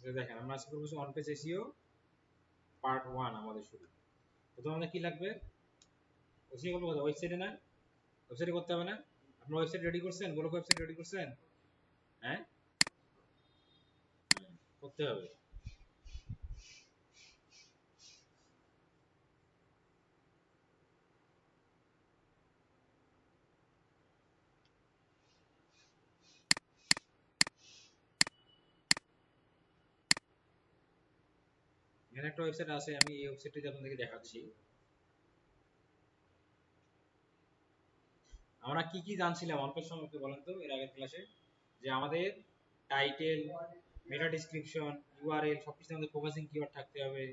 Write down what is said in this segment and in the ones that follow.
দেখেন আমরা আজকে করবো অন পেজ এসইও পার্ট 1 আমাদের শুরু। প্রথমে আমাদের কি লাগবে? এসইও করবো কোথায়? ওয়েবসাইটে না? ওয়েবসাইটে করতে হবে না? আপনার ওয়েবসাইট রেডি করছেন? গোলক ওয়েবসাইট রেডি করছেন? হ্যাঁ, করতে হবে। এখানে একটা ওয়েবসাইট আছে, আমি এই ওয়েবসাইটটি আপনাদেরকে দেখাচ্ছি। আমরা কি কি জানছিলাম অন পেজ সম্পর্কে বলেন তো এর আগের ক্লাসে? যে আমাদের টাইটেল, মেটা ডেসক্রিপশন, ইউআরএল সবকিছু আমাদের ফোকাসিং কিওয়ার্ড থাকতে হবে।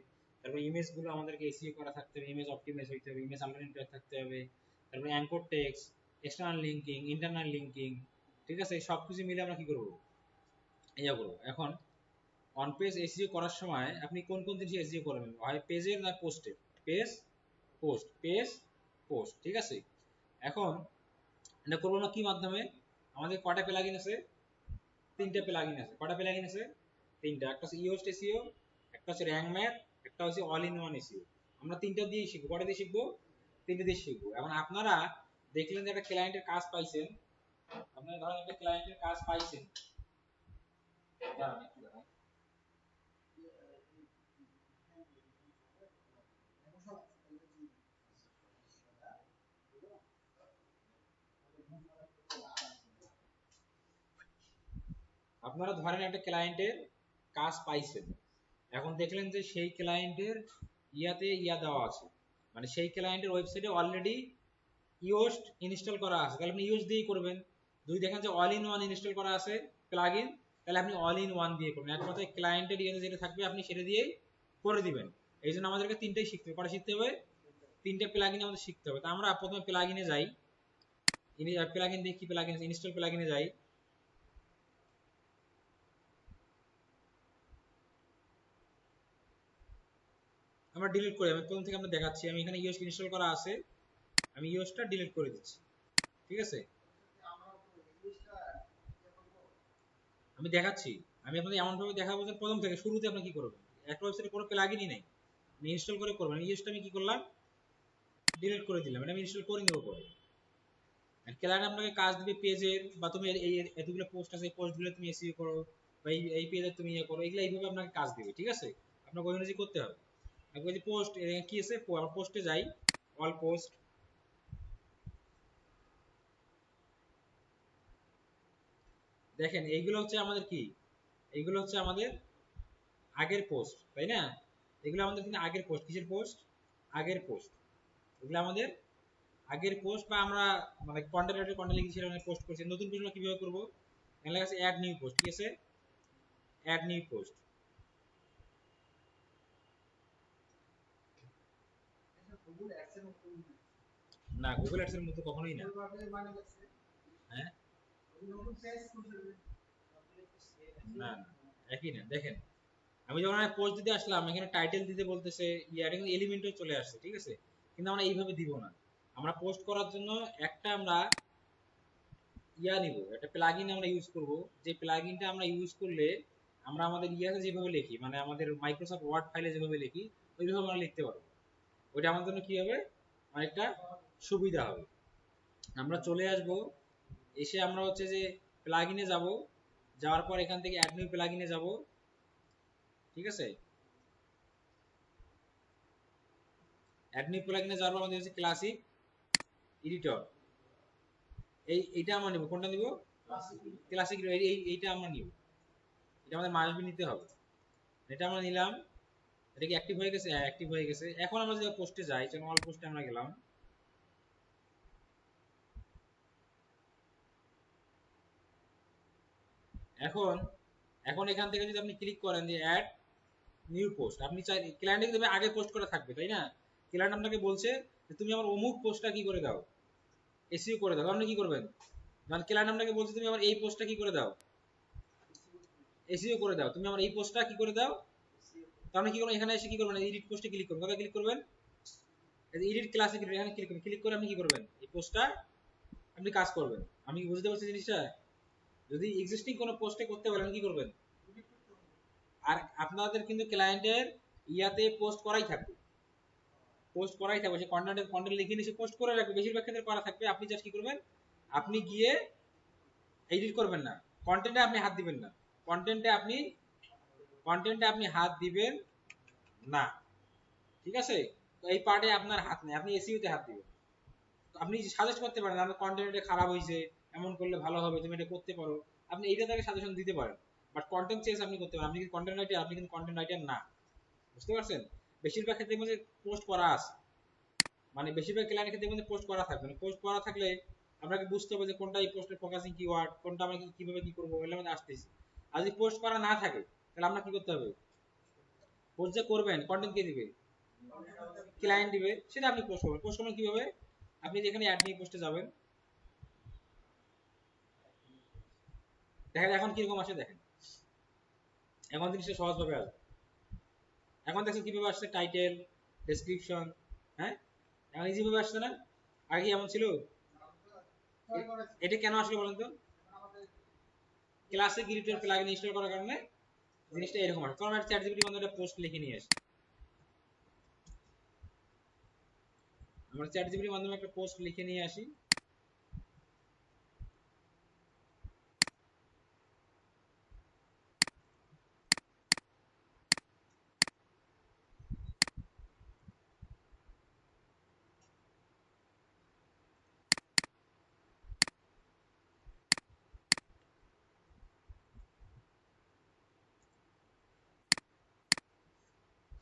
তারপর ইমেজ গুলো আমাদেরকে এসইও করা থাকতে হবে, ইমেজ অপটিমাইজ হইতে হবে, ইমেজ আনলিমিটেড থাকতে হবে। তারপর anchor text, external linking, internal linking, ঠিক আছে? এই সবকিছু মিলে আমরা কি করব? ইয়া করব। এখন অন পেজ এসইও করার সময় আপনি কোন কোন জিনিস এসইও করবেন? হয় পেজের না পোস্টের? পেজ, পোস্ট, পেজ, পোস্ট, ঠিক আছে? এখন এটা করবো না কি মাধ্যমে? আমাদের কয়টা প্লাগইন আছে? তিনটা প্লাগইন আছে। কয়টা প্লাগইন আছে? তিনটা। একটা হচ্ছে ইওস্ট এসইও, একটা হচ্ছে র‍্যাঙ্ক ম্যাথ, একটা হচ্ছে অল ইন ওয়ান এসইও। আমরা তিনটা দিয়ে শিখবো। কয়টা দিয়ে শিখবো? তিনটা দিয়ে শিখবো। এখন আপনারা দেখলেন যে একটা ক্লায়েন্টের কাজ পাইছেন, আপনারা ধরেন একটা ক্লায়েন্টের কাজ পাইছেন, আপনারা ধরেন একটা ক্লায়েন্টের কাজ পাইছেন, এখন দেখলেন যে সেই ক্লায়েন্টের ইয়া দেওয়া আছে, মানে সেই ক্লায়েন্টের ওয়েবসাইটে অলরেডি ইওস্ট ইনস্টল করা আছে, তাহলে আপনি ইওস্ট দিয়েই করবেন। যদি দেখেন যে অল ইন ওয়ান ইনস্টল করা আছে প্লাগইন, তাহলে আপনি অল ইন ওয়ান দিয়ে করবেন। এক কথায় ক্লায়েন্টের ইয়েতে যেটা থাকবে আপনি সেটা দিয়েই করে দিবেন। এই জন্য আমাদেরকে তিনটাই শিখতে হবে। কটা শিখতে হবে? তিনটা প্লাগইন আমাদের শিখতে হবে। তা আমরা প্রথমে প্লাগইনে যাই, প্লাগইন দিয়ে কি প্লাগইন ইনস্টল, প্লাগইনে যাই। আমরা ডিলিট করি, আমি প্রথম থেকে আমরা দেখাচ্ছি। আমি এখানে ইওস্ট ইনস্টল করা আছে, আমি ইওস্টটা ডিলিট করে দিচ্ছি, ঠিক আছে? আমি দেখাচ্ছি, আমি আপনাদের এমন ভাবে দেখাবো যে প্রথম থেকে শুরুতে আপনি কি করবেন। একটা ওয়েবসাইটে কোনো প্লাগইনই নেই, আমি ইনস্টল করে করবেন। ইওস্টটা আমি কি করলাম? ডিলিট করে দিলাম। এটা আমি ইনস্টল করে নেব পরে। আর ক্লায়েন্ট আপনাকে কাজ দিবে পেজের, বা তুমি এই এতগুলো পোস্ট আছে, এই পোস্টগুলো তুমি এসইও করো, বা এই পেজে তুমি ইয়ে করো, এগুলো এইভাবে আপনাকে কাজ দিবে, ঠিক আছে? আপনাকে ওই অনুযায়ী করতে হবে। একবার যে পোস্ট কি আছে, পোস্টে যাই, অল পোস্ট। দেখেন এইগুলো হচ্ছে আমাদের কি, এইগুলো হচ্ছে আমাদের আগের পোস্ট, তাই না? এগুলো আমাদের কিন্তু আগের পোস্ট। কিসের পোস্ট? আগের পোস্ট। এগুলো আমাদের আগের পোস্ট, বা আমরা মানে কন্টেন্ট লিখেছিলাম, পোস্ট করছি। নতুন পোস্ট আমরা কিভাবে করবো? এখানে লেখা আছে অ্যাড নিউ পোস্ট। কি আছে? Add new post. না, গুগল অ্যাডস এর মতো কখনোই না। হ্যাঁ, না না, একই না। দেখেন আমি যখন পোস্ট দিতে আসলাম, এখানে টাইটেল দিতে বলতেছে, ইয়ার এখানে এলিমেন্টও চলে আসছে, ঠিক আছে? কিন্তু আমরা এইভাবে দিব না। আমরা পোস্ট করার জন্য একটা আমরা নিব, একটা প্লাগইন আমরা ইউজ করব। যে প্লাগইনটা আমরা ইউজ করলে আমরা আমাদের ইয়াতে যেভাবে লিখি, মানে আমাদের মাইক্রোসফট ওয়ার্ড ফাইলে যেভাবে লিখি, ওইভাবে আমরা লিখতে পারবো। ওইটা আমাদের জন্য কি হবে? অনেকটা সুবিধা হবে। আমরা চলে আসব, এসে আমরা হচ্ছে যে প্লাগইনে যাব, যাওয়ার পর এখান থেকে অ্যাড নিউ প্লাগইনে যাব, ঠিক আছে? অ্যাড নিউ প্লাগইনে যাওয়ার পর আমাদের হচ্ছে ক্লাসিক এডিটর। এইটা আমরা নিব। কোনটা নিব? ক্লাসিক। এইটা আমরা নিব, এটা আমাদের মাস্ট নিতে হবে। এটা আমরা নিলাম। এটা কি অ্যাক্টিভ হয়ে গেছে? হ্যাঁ, অ্যাক্টিভ হয়ে গেছে। এখন আমরা যদি পোস্টে যাই, চলো অল পোস্টে আমরা গেলাম। এখন এখন এখান থেকে যদি আপনি ক্লিক করেন যে অ্যাড নিউ পোস্ট, আপনি চাই ক্লায়েন্টে কিন্তু আগে পোস্ট করা থাকবে, তাই না? ক্লায়েন্ট আপনাকে বলছে যে তুমি আমার অমুক পোস্টটা কি করে দাও, এসইও করে দাও। আপনি কি করবেন? মানে ক্লায়েন্ট আপনাকে বলছে তুমি আমার এই পোস্টটা কি করে দাও, এসইও করে দাও। তুমি আমার এই পোস্টটা কি করে দাও, তো আপনি কি করবেন? এখানে এসে কি করবেন? এডিট পোস্টে ক্লিক করবেন। কোথায় ক্লিক করবেন? এডিট ক্লাসিক, এখানে ক্লিক করবেন। ক্লিক করে আপনি কি করবেন? এই পোস্টটা আপনি কাজ করবেন। আমি কি বুঝতে পারছি জিনিসটা? যদি এক্সিস্টিং কোনো পোস্টে করতে পারেন কি করবেন? আর আপনাদের কিন্তু ক্লায়েন্টের ইয়াতে পোস্ট করাই থাকবে, সে কন্টেন্ট লিখে নিয়ে পোস্ট করে রাখবে, বেশিরভাগ ক্ষেত্রে করা থাকবে। আপনি জাস্ট কি করবেন, আপনি গিয়ে এডিট করবেন না, কন্টেন্টে আপনি হাত দিবেন না, কন্টেন্টে আপনি হাত দিবেন না, ঠিক আছে? এই পার্টে আপনার হাত নেই, আপনি এসইও তে হাত দিবেন। আপনি সাজেস্ট করতে পারেন আমার কন্টেন্ট খারাপ হয়েছে, এমন করলে ভালো হবে, তুমি এটা করতে পারো, আপনি এইটা তাকে সাজেশন দিতে পারেন, বাট কন্টেন্ট চেঞ্জ আপনি করতে পারেন। আপনি কিন্তু কন্টেন্ট রাইটার, আপনি কিন্তু কন্টেন্ট রাইটার না, বুঝতে পারছেন? বেশিরভাগ ক্ষেত্রে মধ্যে পোস্ট করা আছে, মানে বেশিরভাগ ক্লায়েন্টের ক্ষেত্রে মধ্যে পোস্ট করা থাকবে, পোস্ট করা থাকলে আপনাকে বুঝতে হবে যে কোনটা এই পোস্টের ফোকাসিং কিওয়ার্ড, কোনটা আমরা কিভাবে কি করবো, এর মধ্যে আসতেছি। আর যদি পোস্ট করা না থাকে তাহলে আপনার কি করতে হবে, পোস্ট যে করবেন কন্টেন্ট কে দিবে, ক্লায়েন্ট দিবে, সেটা আপনি পোস্ট করবেন। পোস্ট করবেন কিভাবে, আপনি যেখানে অ্যাড নিয়ে পোস্টে যাবেন, দেখেন এখন কিরকম আসে, দেখেন এখন জিনিসটা সহজভাবে আসবে। এখন দেখছেন কিভাবে আসছে, টাইটেল, ডেসক্রিপশন, হ্যাঁ এখন ইজি ভাবে আসছে না? আগে এমন ছিল? এটা কেন আসলে বলেন তো? ক্লাসিক ইডিটর প্লাগইন ইনস্টল করার কারণে জিনিসটা এরকম আসে। কারণ চ্যাট জিপিটির মধ্যে একটা পোস্ট লিখে নিয়ে আসে, আমরা চ্যাট জিপিটির মাধ্যমে একটা পোস্ট লিখে নিয়ে আসি,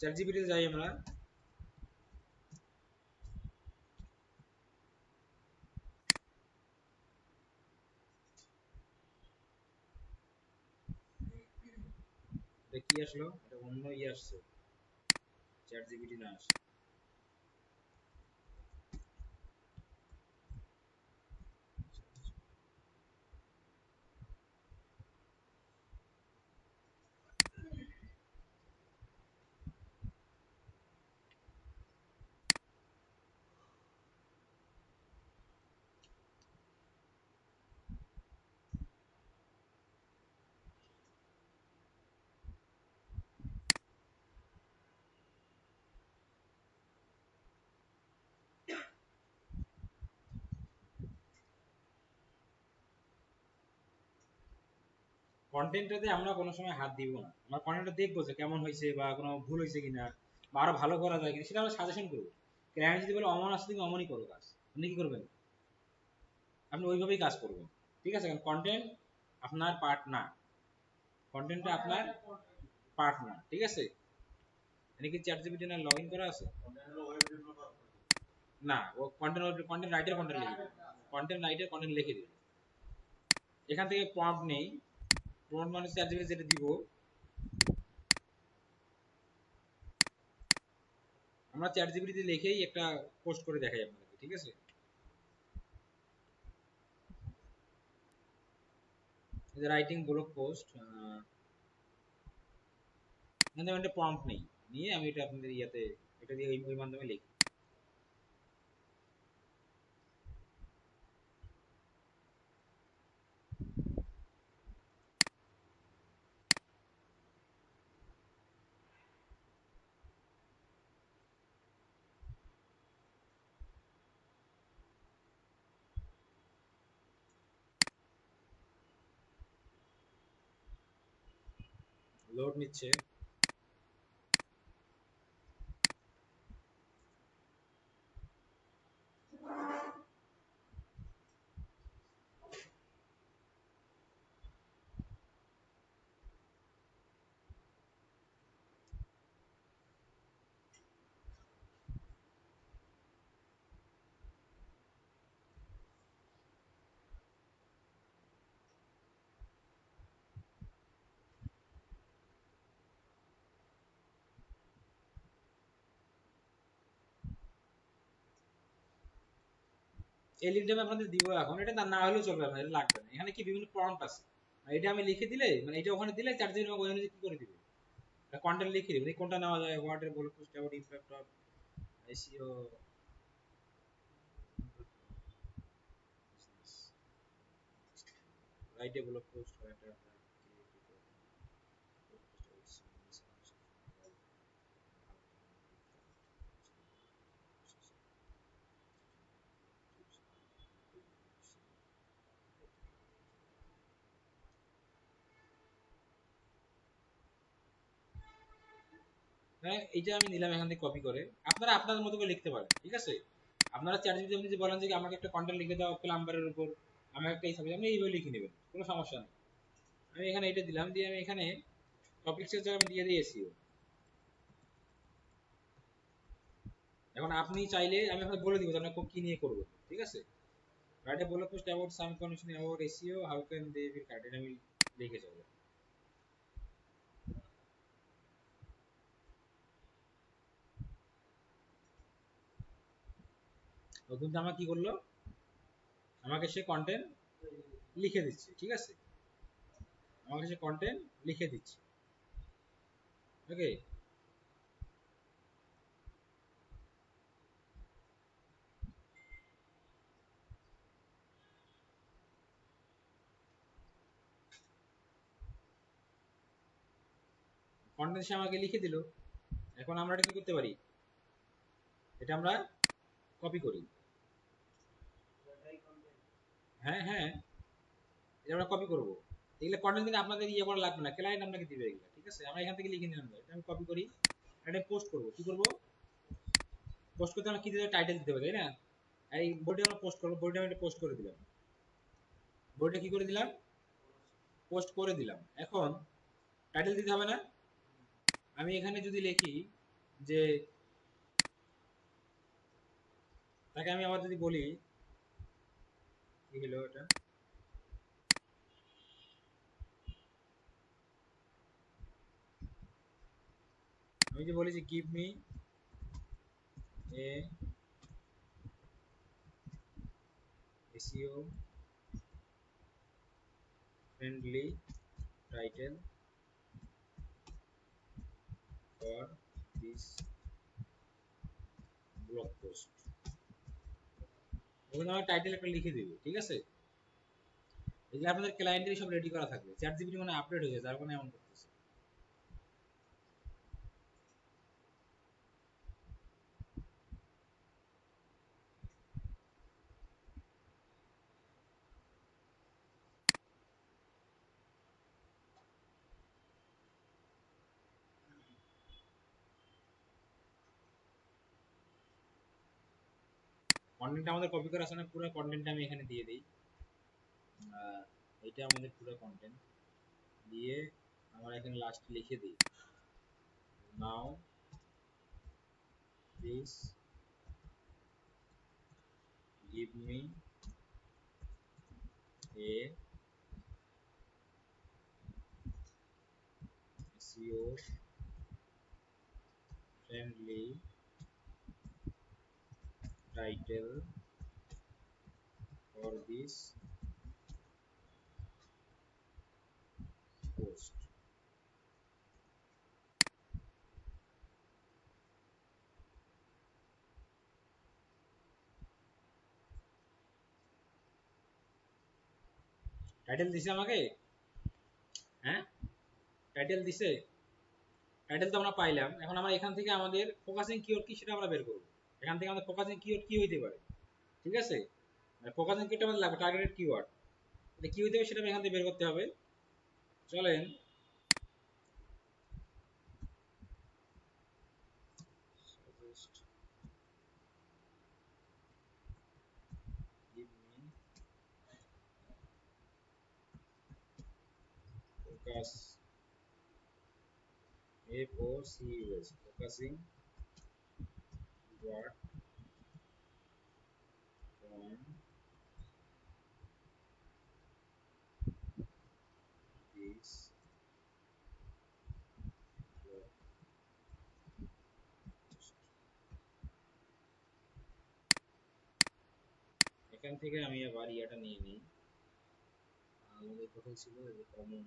চ্যাট জিপিটিতে যাই আমরা, এটা কি আসলো, এটা অন্য ইয়ে আসছে, চ্যাট জিপিটি না আসে। কন্টেন্টটাতে আমরা কোনো সময় হাত দিব না, আমরা কন্টেন্টটা দেখবো যে কেমন হয়েছে বা কোনো ভুল হয়েছে কিনা বা আরো ভালো করা যায় কিনা, সেটা আমরা সাজেশন করবো। ক্লায়েন্ট যদি বলে অমন আসছে, তুমি অমনই করো কাজ, আপনি কি করবেন, আপনি ওইভাবেই কাজ করবেন, ঠিক আছে? কারণ কন্টেন্ট আপনার পার্ট না, কন্টেন্টটা আপনার পার্ট না, ঠিক আছে? এটা কি চ্যাট জিপিটি না লগ ইন করা আছে? না, ও কন্টেন্ট রাইটার কন্টেন্ট লিখে দিবে, কন্টেন্ট রাইটার কন্টেন্ট লিখে দিবে। এখান থেকে প্রম্পট নেই, প্রম্পট মানে চ্যাট জিপিটি যেটা দিব, আমরা চ্যাট জিপিটিতে লিখেই একটা পোস্ট করে দেখাই আপনাদেরকে, ঠিক আছে? এই যে রাইটিং ব্লগ পোস্ট, এখানে একটা প্রম্পট নেই, নিয়ে আমি এটা আপনাদের ইয়াতে এটা দিয়ে ওই মাধ্যমে লিখি। লোড নিচ্ছে, এই লিঙ্কটা আমি আপনাদের দিব এখন, এটা না হলেও চলবে, আপনার এটা লাগবে না। এখানে কি বিভিন্ন প্রম্পট আছে, এটা আমি লিখে দিলে, মানে এটা ওখানে দিলে চ্যাট জিপিটি আমাকে ওই অনুযায়ী কি করে দিবে, কন্টেন্ট লিখে দিবে, কোনটা নেওয়া যায়, হোয়াট এর blog post about impact of SEO, right a blog post, হ্যাঁ, এইটা আমি নিলাম এখান থেকে কপি করে। আপনারা আপনাদের মতো করে লিখতে পারেন, ঠিক আছে? আপনারা চ্যাট জিপিটি আপনি যদি বলেন যে আমাকে একটা কন্টেন্ট লিখে দাও প্লাম্বারের উপর, আমাকে একটা এই সাবজেক্ট, আপনি এইভাবে লিখে নেবেন, কোনো সমস্যা নেই। আমি এখানে এটা দিলাম, দিয়ে আমি এখানে টপিকসের জায়গায় আমি দিয়ে দিই এসইও। এখন আপনি চাইলে আমি আপনাকে বলে দিব যে আপনাকে কি নিয়ে করবেন, ঠিক আছে? Write a blog post about some conversation about SEO, how can they be cut, এটা আমি লিখে যাবো। ও কিন্তু আমার কি করলো, আমাকে সে কন্টেন্ট লিখে দিচ্ছে, ঠিক আছে? আমাকে সে কন্টেন্ট লিখে দিচ্ছে। ওকে, কন্টেন্ট সে আমাকে লিখে দিল। এখন আমরা এটা কি করতে পারি, এটা আমরা কপি করি। হ্যাঁ হ্যাঁ, এটা আমরা কপি করবো। এগুলো কন্টেন্ট কিন্তু আপনাদের ইয়ে করা লাগবে না, ক্লায়েন্ট আপনাকে দিবে এগুলো, ঠিক আছে? আমরা এখান থেকে লিখে নিলাম, এটা আমি কপি করি, এটা পোস্ট করবো। কি করবো, পোস্ট করতে আমরা কি দিতে, টাইটেল দিতে হবে, তাই না? এই বইটা আমরা পোস্ট করবো, বইটা আমি এটা পোস্ট করে দিলাম, বইটা কি করে দিলাম, পোস্ট করে দিলাম। এখন টাইটেল দিতে হবে না? আমি এখানে যদি লিখি যে, তাকে আমি আবার যদি বলি, কি হলো এটা, আমি যে বলি যে give me a SEO friendly title for this blog post, ওখানে আমার টাইটেল একটা লিখে দিবে, ঠিক আছে? এগুলো আপনাদের ক্লায়েন্টের সব রেডি করা থাকবে, চ্যাট জিপিটি মানে আপডেট হয়েছে যার কারণে এমন করতেছে। কন্টেন্ট আমাদের কপি করা আছে না, পুরো কন্টেন্টটা আমি এখানে দিয়ে দিই। এটা আমাদের পুরো কন্টেন্ট দিয়ে আমরা এখানে লাস্ট লিখে দিই, now please give me a SEO friendly title for this post. Title দিছে আমাকে, হ্যাঁ টাইটেল দিছে, টাইটেল তো আমরা পাইলাম। এখন আমরা এখান থেকে আমাদের ফোকাসিং কিওয়ার্ড কি সেটা আমরা বের করব। এখান থেকে আমাদের ফোকাসিং কিওয়ার্ড কি হইতে পারে, ঠিক আছে? ফোকাসিং কিওয়ার্ডটা আমাদের লাগবে, টার্গেটেড কিওয়ার্ড, এটা কি হইতে হবে সেটা এখান থেকে বের করতে হবে। চলেন suggest give me focus FOCUS focusing word on this word. এখান থেকে আমি আবার ইয়াটা নিয়ে নিই, আমাদের কোথায় ছিল যে কমন,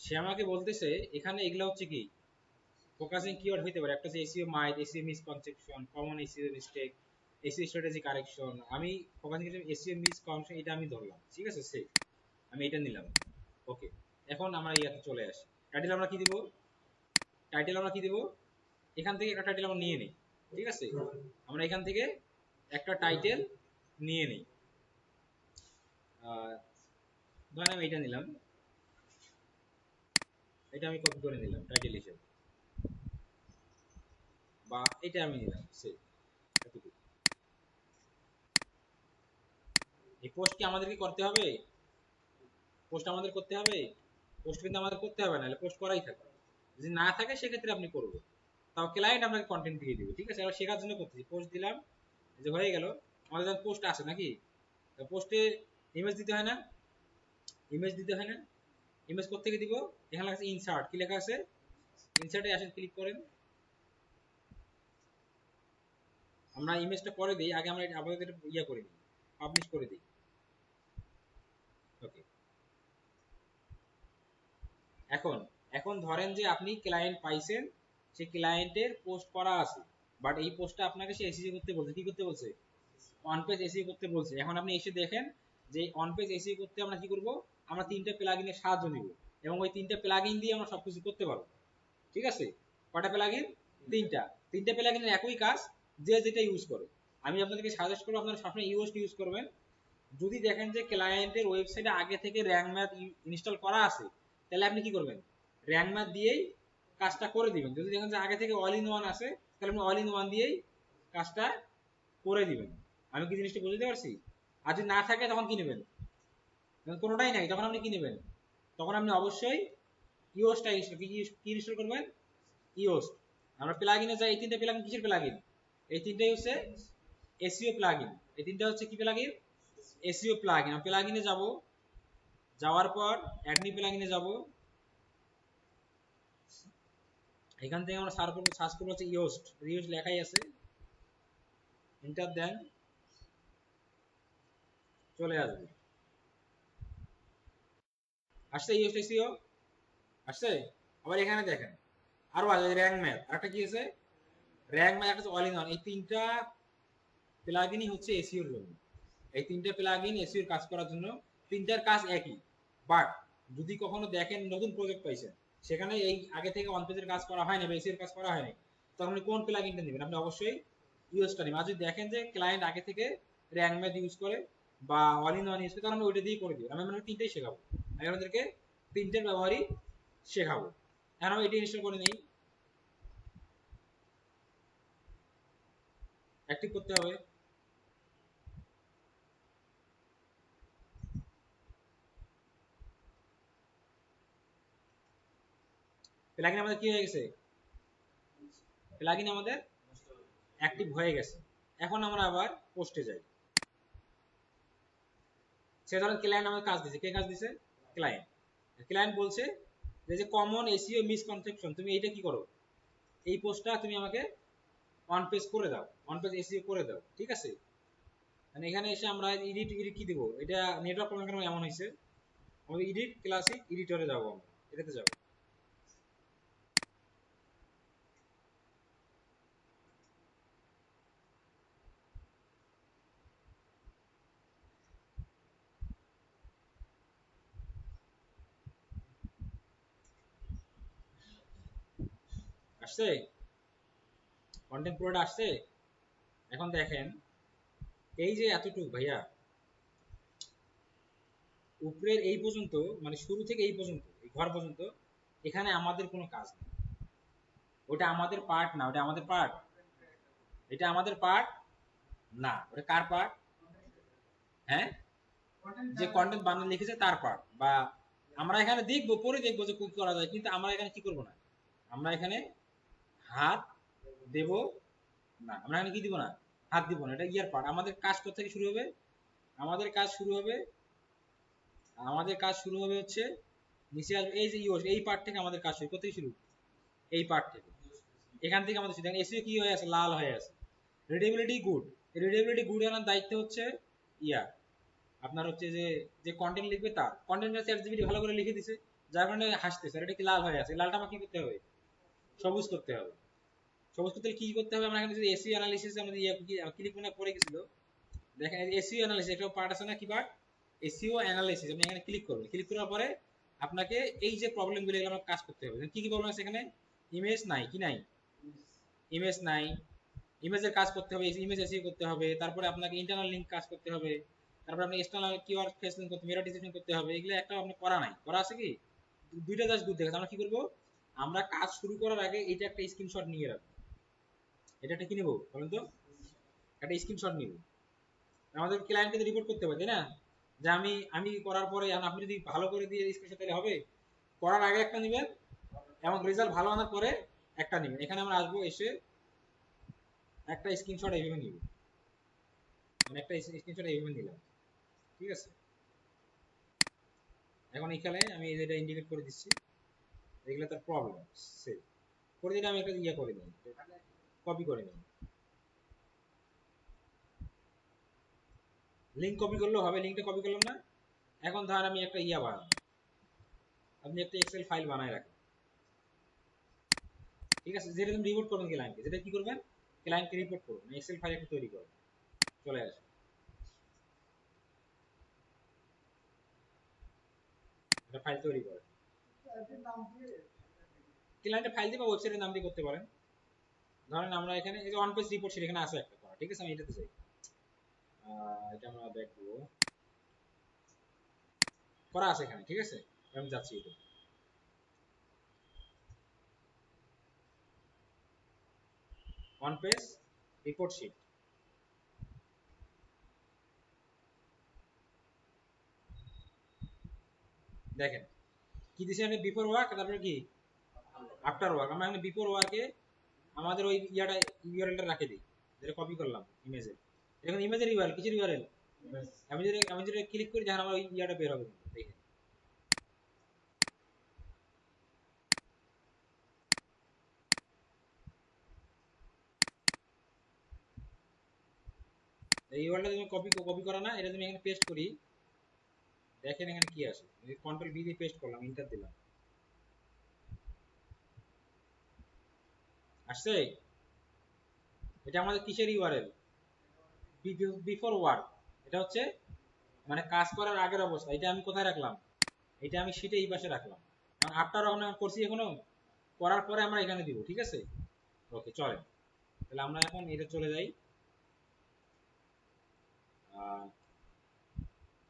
সে আমাকে বলতেছে এখানে এগুলা হচ্ছে কি ফোকাসিং কিওয়ার্ড হইতে পারে, একটা হচ্ছে SEO myth, SEO misconception, common SEO mistake, SEO strategy correction. আমি ফোকাসিং এসইও মিসকনসেপশন এটা আমি ধরলাম, ঠিক আছে? সেফ, আমি এটা নিলাম। ওকে, এখন আমরা ইয়াতে চলে আসি। টাইটেল আমরা কি দিব, টাইটেল আমরা কি দিব, এখান থেকে একটা টাইটেল আমরা নিয়ে নিই, ঠিক আছে? আমরা এখান থেকে একটা টাইটেল নিয়ে নিই, ধরেন আমি এটা নিলাম, এটা আমি কপি করে নিলাম টাইটেল হিসেবে, বা এটা আমি নিলাম সেই এতটুকু। এই পোস্ট কি আমাদেরকে করতে হবে? পোস্ট আমাদের করতে হবে? পোস্ট কিন্তু আমাদের করতে হবে না, পোস্ট করাই থাকে। যদি না থাকে সেক্ষেত্রে আপনি করবেন, তাও ক্লায়েন্ট আপনাকে কন্টেন্ট দিয়ে দিবে। ঠিক আছে, আবার শেখার জন্য করতেছি, পোস্ট দিলাম, যে হয়ে গেল আমাদের যখন পোস্ট আসে নাকি, পোস্টে ইমেজ দিতে হয় না? ইমেজ দিতে হয় না? ইমেজ কোত্থেকে দিব? এখানে লেখা আছে ইনসার্ট, কি লেখা আছে? ইনসার্টে আসেন, ক্লিক করেন। আমরা ইমেজটা পরে দিই, আগে আমরা আপাতত এটা ইয়া করে দিই, পাবলিশ করে দিই। ওকে, এখন এখন ধরেন যে আপনি ক্লায়েন্ট পাইছেন, সেই ক্লায়েন্টের পোস্ট করা আছে, বাট এই পোস্টটা আপনাকে সে এসইও করতে বলছে। কি করতে বলছে? অন পেজ এসইও করতে বলছে। এখন আপনি এসে দেখেন যে অন পেজ এসইও করতে আমরা কি করব, আমরা 3টা প্লাগইনের সাহায্য নিব, এবং ওই 3টা প্লাগইন দিয়ে আমরা সবকিছু করতে পারবো। ঠিক আছে, কয়টা প্লাগইন? 3টা। 3টা প্লাগইনের একই কাজ, যে যেটা ইউজ করে। আমি আপনাদেরকে সাজেস্ট করব আপনারা সবসময় ইউএসটি ইউজ করবেন। যদি দেখেন যে ক্লায়েন্টের ওয়েবসাইটে আগে থেকে র্যাঙ্ক ম্যাথ ইনস্টল করা আছে, তাহলে আপনি কি করবেন? র্যাঙ্ক ম্যাথ দিয়েই কাজটা করে দিবেন। যদি দেখেন যে আগে থেকে অল ইন ওয়ান আছে, তাহলে আপনি অল ইন ওয়ান দিয়েই কাজটা করে দিবেন। আমি কি জিনিসটা বুঝতে পারছি? আর যদি না থাকে তখন কি নেবেন? কোনোটাই নাই, তখন আপনি কি নেবেন? তখন আপনি অবশ্যই ইওসটা ইনস্টল, কি ইনস্টল করবেন? ইওস। আমরা প্লাগইনে যাই, এই 3টা প্লাগইন কিসের প্লাগইন? এই 3টাই হচ্ছে এসইও প্লাগইন। এই 3টা হচ্ছে কি প্লাগইন? SEO plugin. আমরা প্লাগইনে যাব, যাওয়ার পর অ্যাডমি প্লাগইনে যাব, এখান থেকে আমরা সার্চ করব হচ্ছে ইওস্ট। ইওস্ট লেখাই আছে, এন্টার দেন, চলে আসবে। আসছে ইওস্ট এসইও আসছে। আবার এখানে দেখেন আরো আছে র্যাঙ্ক ম্যাথ, আরেকটা কি আছে? র্যাঙ্ক ম্যাথ, একটা অল ইন ওয়ান। এই 3টা প্লাগইনই হচ্ছে এসইওর জন্য। এই 3টা প্লাগইন এসইওর কাজ করার জন্য। 3টার কাজ একই, বাট যদি কখনো দেখেন নতুন প্রজেক্ট পাইছেন, সেখানে এই আগে থেকে অন পেজের কাজ করা হয়নি বা এসইওর কাজ করা হয়নি, তখন আপনি কোন প্লাগইনটা নেবেন? আপনি অবশ্যই ইউজটা নেবেন। আর যদি দেখেন যে ক্লায়েন্ট আগে থেকে র্যাঙ্ক ম্যাথ ইউজ করে বা অল ইন ওয়ান ইউজ করে, তাহলে আমরা ওইটা দিয়ে করে দিই। আমি আপনাকে 3টাই শেখাবো, আমি আপনাদেরকে 3টার ব্যবহারই শেখাবো। এখন আমি এটা ইনস্টল করে নিই, অ্যাক্টিভ করতে হবে। প্লাগইন আমাদের কি হয়ে গেছে? প্লাগইন আমাদের অ্যাক্টিভ হয়ে গেছে। এখন আমরা আবার পোস্টে যাই। সে ধরেন ক্লায়েন্ট আমাকে কাজ দিছে, কে কাজ দিছে? ক্লায়েন্ট। ক্লায়েন্ট বলছে যে কমন এসইও মিসকনসেপশন, তুমি এইটা কি করো, এই পোস্টটা তুমি আমাকে অন পেজ করে দাও, অন পেজ এসইও করে দাও। ঠিক আছে, মানে এখানে এসে আমরা এডিট এডিট কি দেব, এটা নেটওয়ার্ক প্রবলেম কেন এমন হয়েছে, আমরা এডিট ক্লাসিক এডিটরে যাব, আমরা এটাতে যাব। আসছে কন্টেন্ট পুরোটা আসছে। এখন দেখেন এই যে এতটুকু ভাইয়া, উপরের এই পর্যন্ত, মানে শুরু থেকে এই পর্যন্ত, এই ঘর পর্যন্ত, এখানে আমাদের কোনো কাজ নেই। ওটা আমাদের পার্ট না, ওটা আমাদের পার্ট, এটা আমাদের পার্ট না। ওটা কার পার্ট? হ্যাঁ, যে কন্টেন্ট বানানো লিখেছে তার পার্ট। বা আমরা এখানে দেখবো, পরে দেখবো যে কি করা যায়, কিন্তু আমরা এখানে কি করব না, আমরা এখানে হাত দেব না। আমরা এখানে কি দিব না? হাত দিব না। এটা ইয়ার পার্ট। আমাদের কাজ কোথা থেকে শুরু হবে? আমাদের কাজ শুরু হবে, আমাদের কাজ শুরু হবে হচ্ছে নিচে আসবে এই যে ইউএস, এই পার্ট থেকে আমাদের কাজ শুরু। কোথায় শুরু? এই পার্ট থেকে। এখান থেকে আমাদের শুরু। এসিও কি হয়ে আছে? লাল হয়ে আছে। Readability good. রিডেবিলিটি গুড আনার দায়িত্ব হচ্ছে ইয়া, আপনার হচ্ছে যে যে কন্টেন্ট লিখবে তার। কন্টেন্টটা চ্যাটজিপিটি ভালো করে লিখে দিছে, যার কারণে হাসতেছে। আর এটা কি লাল হয়ে আছে, লালটা আমার কি করতে হবে? সবুজ করতে হবে। সবুজ করতে কি করতে হবে? আমরা এখানে যদি এসইও অ্যানালিসিস আমাদের ক্লিক মনে পড়ে গেছিল, দেখেন এসইও অ্যানালিসিস একটা পার্ট আছে না, কি পার্ট? SEO analysis. আপনি এখানে ক্লিক করবেন। ক্লিক করার পরে আপনাকে এই যে প্রবলেমগুলো, এগুলো আমার কাজ করতে হবে। কি কি প্রবলেম আছে এখানে? ইমেজ নাই, কি নাই? ইমেজ নাই, ইমেজের কাজ করতে হবে, ইমেজ এসইও করতে হবে, তারপরে আপনাকে ইন্টারনাল লিংক কাজ করতে হবে, তারপরে আপনি এক্সটার্নাল কিওয়ার্ড ফেসলিং করতে, মেটা ডিসক্রিপশন করতে হবে। এগুলো একটা আপনার করা নাই, করা আছে কি? দুইটা জাস্ট দূর দেখে আমরা কি করব, আমরা কাজ শুরু করার আগে এটা একটা স্ক্রিনশট নিয়ে রাখবো। এটা একটা কি নেব বলেন তো, একটা স্ক্রিনশট নিব। আমাদের ক্লায়েন্টকে রিপোর্ট করতে হবে, তাই না? যে আমি আমি করার পরে আপনি যদি ভালো করে দিয়ে স্ক্রিনশট তাহলে হবে। করার আগে একটা নেবেন এবং রেজাল্ট ভালো আনার পরে একটা নেবেন। এখানে আমরা আসবো, এসে একটা স্ক্রিনশট এইভাবে নিব, মানে একটা স্ক্রিনশট এইভাবে নিলাম, ঠিক আছে? এখন এখানে আমি যেটা ইন্ডিকেট করে দিচ্ছি, এগুলো তার প্রবলেম সেভ করে দিলে আমি একটা ইয়ে করে নিই, কপি করে নিই। লিঙ্ক কপি করলেও হবে, লিঙ্কটা কপি করলাম না। এখন ধর আমি একটা ইয়া বানাবো, আপনি একটা এক্সেল ফাইল বানায় রাখেন, ঠিক আছে? যেটা তুমি রিপোর্ট করবেন ক্লায়েন্টকে, যেটা কি করবেন, ক্লায়েন্টকে রিপোর্ট করবেন, এক্সেল ফাইল একটা তৈরি করবেন। চলে আসে একটা ফাইল তৈরি করে ক্লায়েন্টের ফাইল দিয়ে বা ওয়েবসাইটের নাম দিয়ে করতে পারেন। ধরেন আমরা এখানে এই যে ওয়ান পেজ রিপোর্ট সেটা এখানে আছে একটা করা, ঠিক আছে? আমি এটাতে চাই, এটা আমরা দেখবো, করা আছে এখানে, ঠিক আছে? আমি যাচ্ছি এটা, ওয়ান পেজ রিপোর্ট শিট। দেখেন কি দিছি আমি, বিফোর ওয়ার্ক, তারপরে কি আফটার ওয়ার্ক। আমরা এখানে বিফোর ওয়ার্কে আমাদের ওই ইয়াটা ইউআরএলটা রাখে দিই, যেটা কপি করলাম ইমেজে। এখন ইমেজের ইউআরএল কিসের ইউআরএল, আমি যদি ক্লিক করি দেখেন আমার ওই ইয়াটা বের হবে, দেখেন এই ইউআরএলটা তুমি কপি কপি করা না, এটা তুমি এখানে পেস্ট করি, দেখেন এখানে কি আসে। কন্ট্রোল ভি দিয়ে পেস্ট করলাম, এন্টার দিলাম, আসছে। এটা আমাদের কিসের ইউআরএল, বিফোর ওয়ার্ক। এটা হচ্ছে মানে কাজ করার আগের অবস্থা। এটা আমি কোথায় রাখলাম, এটা আমি শীটে এই পাশে রাখলাম। কারণ আফটার আমরা করছি এখনো, করার পরে আমরা এখানে দিব, ঠিক আছে? ওকে চলেন, তাহলে আমরা এখন এটা চলে যাই।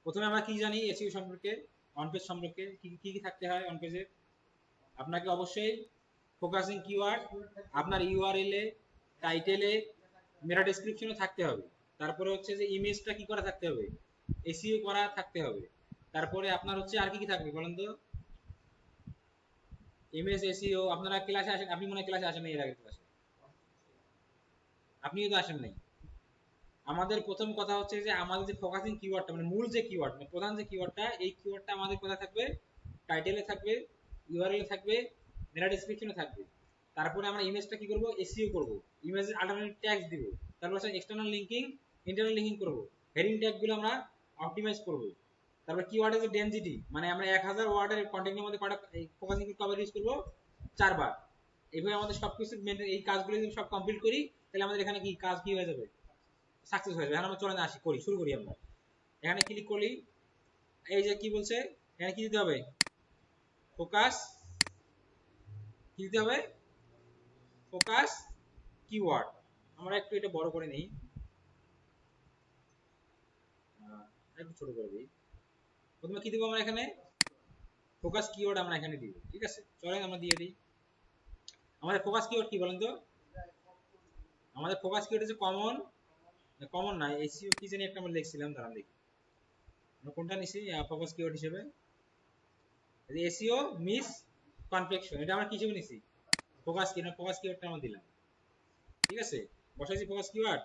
প্রথমে আমরা কি জানি এসইও সম্পর্কে, অন পেজ সম্পর্কে কি কি কি থাকতে হয় অন পেজে। আপনাকে অবশ্যই ফোকাসিং কিওয়ার্ড আপনার ইউআরএল এ, টাইটেলে, মেটা ডেসক্রিপশনে থাকতে হবে। তারপরে হচ্ছে যে ইমেজটা কি করা থাকতে হবে, এসইও করা থাকতে হবে। তারপরে আপনার হচ্ছে আর কি কি থাকবে বলেন তো, ইমেজ এসইও। আপনারা ক্লাসে আসেন, আপনি মনে হয় ক্লাসে আসেন এর আগের ক্লাসে, আপনিও তো আসেন নাই। আমাদের প্রথম কথা হচ্ছে যে আমাদের যে ফোকাসিং কিওয়ার্ডটা, মানে মূল যে কিওয়ার্ড, মানে প্রধান যে কিওয়ার্ডটা, এই কিওয়ার্ডটা আমাদের কোথায় থাকবে, টাইটেলে থাকবে, ইউআরএল থাকবে, মেটা ডেসক্রিপশনে থাকবে। তারপরে আমরা ইমেজটা কি করব, এসইও করব, ইমেজের অল্টারনেটিভ ট্যাগস দিব, তারপর হচ্ছে এক্সটারনাল লিংকিং, ইন্টারনাল লিংকিং করব, হেডিং ট্যাগগুলো আমরা অপটিমাইজ করব। তারপর কিওয়ার্ডের যে ডেনসিটি, মানে আমরা 1000 ওয়ার্ডের কন্টেন্টের মধ্যে কটা ফোকাসিং কভার ইউজ করব, 4 বার। এইভাবে আমাদের সবকিছু এই কাজগুলো যদি সব কমপ্লিট করি, তাহলে আমাদের এখানে কি কাজ কি হয়ে যাবে, সাকসেস হয়ে যাবে। এখন আমরা চলে আসি, করি, শুরু করি। আমরা এখানে ক্লিক করি, এই যে কি বলছে, এখানে কি দিতে হবে, ফোকাস, কি দিতে হবে, ফোকাস কিওয়ার্ড। আমরা একটু এটা বড় করে নেই, একটু ছোট করে দিই। প্রথমে কি দিব আমরা এখানে, ফোকাস কিওয়ার্ড আমরা এখানে দিব, ঠিক আছে? চলেন আমরা দিয়ে দিই। আমাদের ফোকাস কিওয়ার্ড কি বলেন তো, আমাদের ফোকাস কিওয়ার্ড হচ্ছে কমন, কমন না, এসইও কি জানি একটা আমরা লিখছিলাম, দাঁড়ান দেখি আমরা কোনটা নিছি ফোকাস কিওয়ার্ড হিসেবে। এসইও মিস কনফেকশন, এটা আমরা কি হিসেবে নিছি, ফোকাস কি না, ফোকাস কিওয়ার্ডটা আমরা দিলাম, ঠিক আছে? বসাইছি ফোকাস কিওয়ার্ড।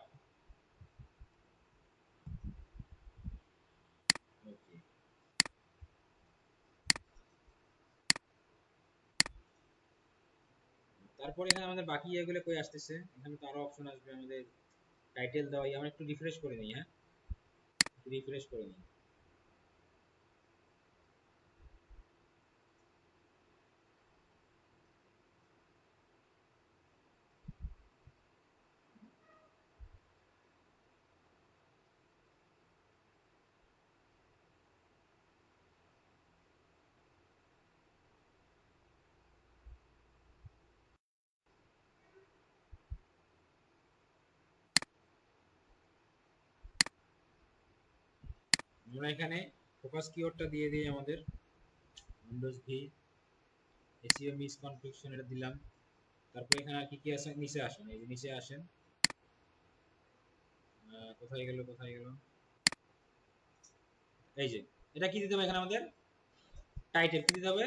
ওকে, তারপরে এখানে আমাদের বাকি এগুলো কই আসতেছে, এখানে তো আরো অপশন আসবে আমাদের, টাইটেল দেওয়া। আমরা একটু রিফ্রেশ করে নিই, হ্যাঁ রিফ্রেশ করে নিই। আমরা এখানে ফোকাস কিওয়ার্ডটা দিয়ে দিই আমাদের Windows V SEO miss configuration এটা দিলাম। তারপর এখানে আর কি কি আছে, নিচে আসেন, এই যে নিচে আসেন, কোথায় গেল কোথায় গেল, এই যে এটা কি দিতে হবে এখানে আমাদের টাইটেল কি দিতে হবে,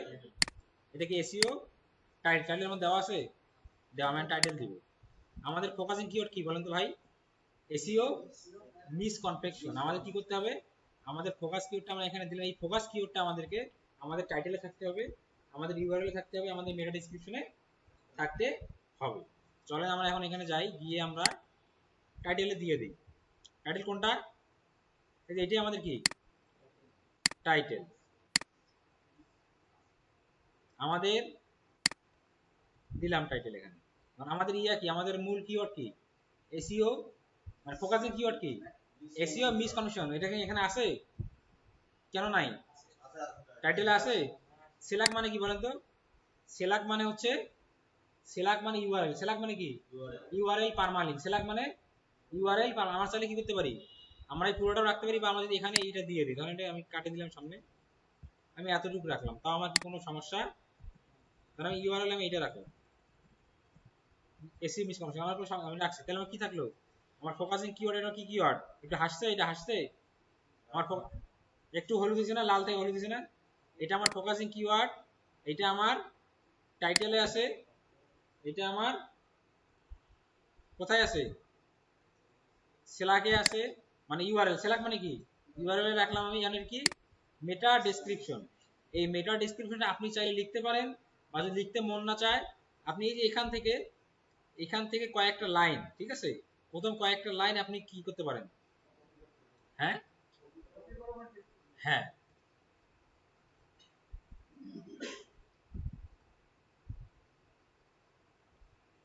এটা কি এসইও টাইটেলের মধ্যে দেওয়া আছে, দেওয়া মানে টাইটেল দিব। আমাদের ফোকাসিং কিওয়ার্ড কি বলেন তো ভাই, এসইও মিস কনফিগারেশন। আমাদের কি করতে হবে, আমাদের ফোকাস কিওয়ার্ডটা আমরা এখানে দিলাম, এই ফোকাস কিওয়ার্ডটা আমাদেরকে আমাদের টাইটেলে থাকতে হবে, আমাদের ইউআরএলে থাকতে হবে, আমাদের মেটা ডেসক্রিপশনে থাকতে হবে। চলেন আমরা এখন এখানে যাই, গিয়ে আমরা টাইটেলে দিয়ে দিই। টাইটেল কোনটা, এটি আমাদের কি টাইটেল। আমাদের দিলাম টাইটেল এখানে, আমাদের ইয়া কি, আমাদের মূল কিওয়ার্ড কি এসইও, মানে ফোকাসিং কিওয়ার্ড কি এসইও মিস কনফিগারেশন। এটা কি এখানে আছে, কেন নাই, টাইটেলে আছে। সিলেক্ট মানে কি বলেন তো, সিলেক্ট মানে হচ্ছে, সিলেক্ট মানে ইউআরএল, সিলেক্ট মানে কি ইউআরএল পারমালিঙ্ক, সিলেক্ট মানে ইউআরএল। আমরা চাইলে কি করতে পারি, আমরা এই পুরোটাও রাখতে পারি, বা আমরা যদি এখানে এইটা দিয়ে দিই, ধরেন এটা আমি কাটে দিলাম সামনে, আমি এতটুকু রাখলাম, তাও আমার কি কোনো সমস্যা, ধরেন আমি ইউআরএল আমি এইটা রাখলাম, এসি মিস কনফিগারেশন আমার কোনো আমি রাখছি, তাহলে আমার কি থাকলো, আমার ফোকাসিং কিওয়ার্ড, এটা কি কিওয়ার্ড, একটু হাসছে, এটা হাসছে, আমার একটু হলুদ দিছে না, লাল থেকে হলুদ দিছে না, এটা আমার ফোকাসিং কিওয়ার্ড, এটা আমার টাইটেলে আছে, এটা আমার কোথায় আছে, সেলাকে আছে, মানে ইউআরএল, সেলাক মানে কি ইউআরএল এ রাখলাম আমি জানেন কি মেটা ডেসক্রিপশন। এই মেটা ডেসক্রিপশনটা আপনি চাইলে লিখতে পারেন, বা যদি লিখতে মন না চায়, আপনি এই যে এখান থেকে কয়েকটা লাইন, ঠিক আছে, প্রথম কয়েকটা লাইন আপনি কি করতে পারেন, হ্যাঁ হ্যাঁ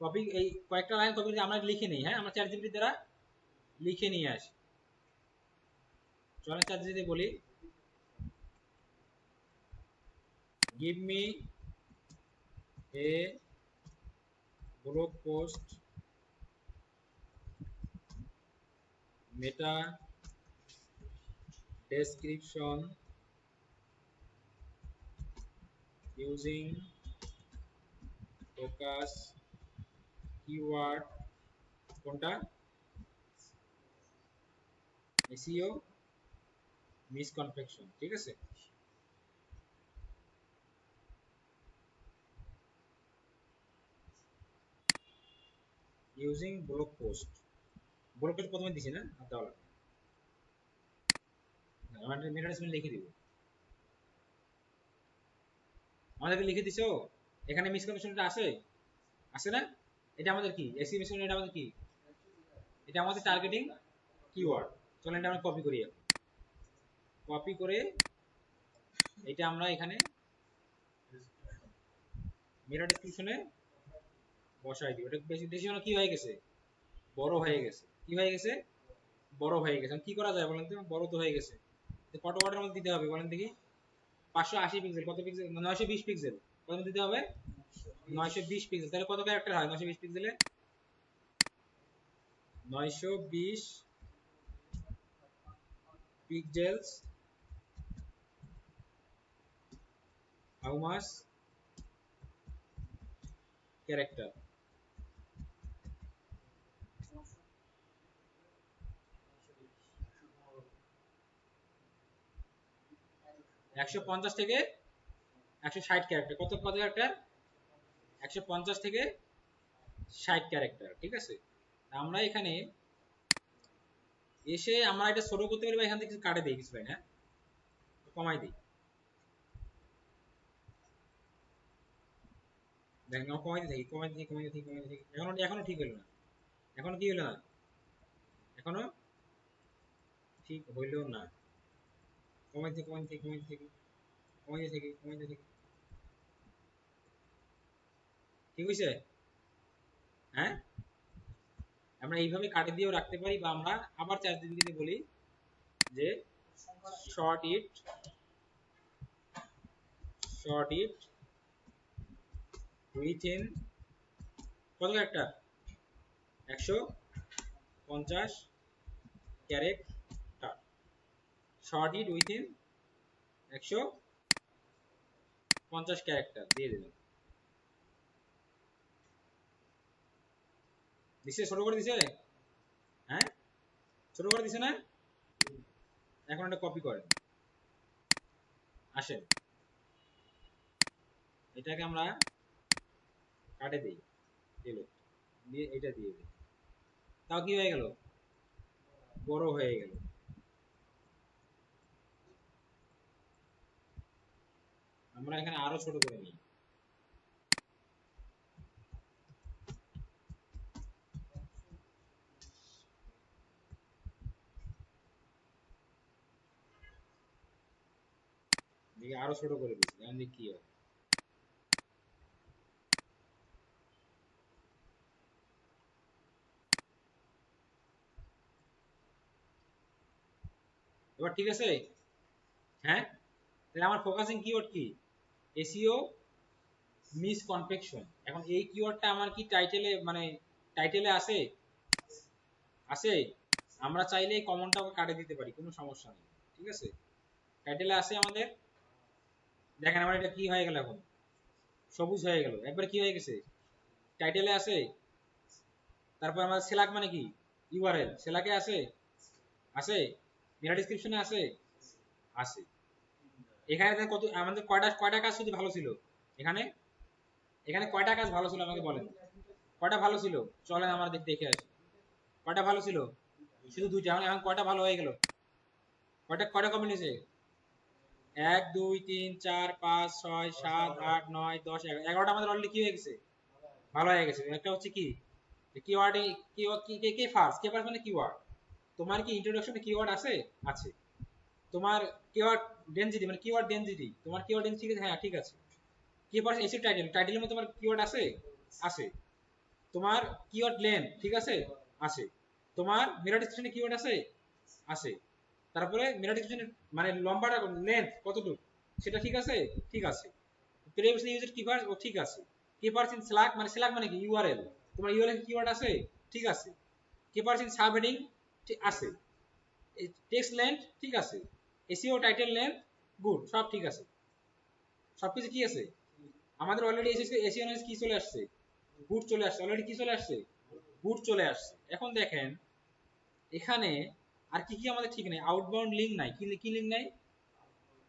কপি, এই কয়েকটা লাইন কপি আমরা লিখে নিই, হ্যাঁ আমরা চ্যাট জিপিটি দ্বারা লিখে নিয়ে আসি। চলেন চ্যাট জিপিটি বলি, give me a blog post meta description using focus keyword কোনটা এসইও মিস কনফিগারেশন, ঠিক আছে। Using blog post, blog post প্রথমে দিছি না, আর দেওয়া লাগবে না, আমরা মেটা ডেসক্রিপশন লিখে দিব, আমাদেরকে লিখে দিছো, এখানে মিস কনফিগারেশনটা আছে, আছে না, এটা আমাদের কি এসইও মিস কনফিগারেশন, এটা আমাদের কি, এটা আমাদের টার্গেটিং কিওয়ার্ড। চলেন এটা আমরা কপি করি, কপি করে এটা আমরা এখানে মেটা ডেসক্রিপশনে বসাই দিই। ওটা বেশি বেশি কি হয়ে গেছে, বড় হয়ে গেছে, কি হয়ে গেছে, বড় হয়ে গেছে। কি করা যায় বলেন তো, বড় তো হয়ে গেছে, কত ওয়াটের মধ্যে দিতে হবে বলেন দেখি, 580 পিক্সেল, কত পিক্সেল, 920 পিক্সেল, কত দিতে হবে, 920 পিক্সেল। তাহলে কত ক্যারেক্টার হয় 920 পিক্সেলে, 920 পিক্সেলস, হাউ মাচ ক্যারেক্টার, 150 থেকে 160 ক্যারেক্টার, কত কত ক্যারেক্টার, 150 থেকে 60 ক্যারেক্টার, ঠিক আছে। আমরা এখানে এসে আমরা এটা ছোট করতে পারি, বা এখান থেকে কিছু কাটে দিই, কিছু হ্যাঁ কমাই দিই, দেখেন কমাইতে থাকি, কমাইতে থাকি, কমাইতে থাকি, কমাইতে থাকি, এখনো এখনো ঠিক হলো না, এখনো কি হলো না, এখনো ঠিক হইলো না, কমাইতে কমাইতে কমাইতে থাকি, কমাইতে থাকি, কমাইতে থাকি, ঠিক হয়েছে, হ্যাঁ আমরা এইভাবে কাটে দিয়েও রাখতে পারি, বা আমরা আবার চ্যাট জিপিটিতে বলি যে শর্ট ইট উইথিন কত character, 150 character, short it within 150 character দিয়ে দিলাম। দিছে, ছোট করে দিছে, হ্যাঁ ছোট করে দিছে না? এখন এটা কপি করেন, আসেন এটাকে আমরা কাটে দিই, দিয়ে এটা দিয়ে দিই, তাও কি হয়ে গেল, বড় হয়ে গেল। আমরা এখানে আরো ছোট করে নিই, দেখি আরো ছোট করে দিচ্ছি, এখন দেখি কি হয়। এবার ঠিক আছে, হ্যাঁ তাহলে আমার ফোকাসিং কিওয়ার্ড কি, এসইও মিস কনফেকশন। এখন এই কিওয়ার্ডটা আমার কি টাইটেলে, মানে টাইটেলে আছে, আছে, আমরা চাইলে এই কমনটা কাটে দিতে পারি, কোনো সমস্যা নেই, ঠিক আছে। টাইটেলে আছে আমাদের, দেখেন আমার এটা কি হয়ে গেল, এখন সবুজ হয়ে গেল, একবার কি হয়ে গেছে, টাইটেলে আছে। তারপর আমার সেলাক মানে কি, ইউআরএল, সেলাকে আছে, আছে, মেটা ডেসক্রিপশনে আছে, আছে। এখানে কত আমাদের কয়টা কয়টা কাজ শুধু ভালো ছিল, এখানে এখানে কয়টা কাজ ভালো ছিল আমাকে বলেন, কয়টা ভালো ছিল, চলেন আমরা দেখে আসি, কয়টা ভালো ছিল, শুধু দুইটা, এখন কয়টা ভালো হয়ে গেল, কয়টা কয়টা কমে নিয়েছে, 1 2 3 4 5 6 7 8 9 10 11, 11টা আমাদের অলরেডি কি হয়ে গেছে, ভালো হয়ে গেছে। একটা হচ্ছে কি, কিওয়ার্ডে কিওয়ার্ড কি কে কে ফার্স্ট, কে ফার্স্ট মানে কিওয়ার্ড, তোমার কি ইন্ট্রোডাকশনে কিওয়ার্ড আছে, আছে। তোমার কিওয়ার্ড ডেনসিটি মানে কিওয়ার্ড ডেনসিটি, তোমার কিওয়ার্ড ডেনসিটি, হ্যাঁ ঠিক আছে। কি পার্স এসি টাইটেল, টাইটেলের মধ্যে তোমার কিওয়ার্ড আছে, আছে। তোমার কিওয়ার্ড লেন ঠিক আছে, আছে। তোমার মেটা ডেসক্রিপশনে কিওয়ার্ড আছে, আছে। তারপরে মেটা ডেসক্রিপশনে মানে লম্বাটা লেন্থ কতটুকু সেটা ঠিক আছে, ঠিক আছে। প্রিভিয়াসলি ইউজড কিওয়ার্ড ও ঠিক আছে। কিপার্স ইন স্ল্যাক মানে স্ল্যাক মানে কি ইউআরএল, তোমার ইউআরএল কিওয়ার্ড আছে, ঠিক আছে। কিপার্স ইন সাবহেডিং ঠিক আছে, টেক্সট লেন্থ ঠিক আছে, এসইও টাইটেল লেন্থ গুড, সব ঠিক আছে, সবকিছু কি আছে আমাদের অলরেডি। এসইও নয়েজ কি চলে আসছে, গুড চলে আসছে, অলরেডি কি চলে আসছে, গুড চলে আসছে। এখন দেখেন এখানে আর কি কি আমাদের ঠিক নেই, আউটবাউন্ড লিঙ্ক নাই, কি কি লিঙ্ক নাই,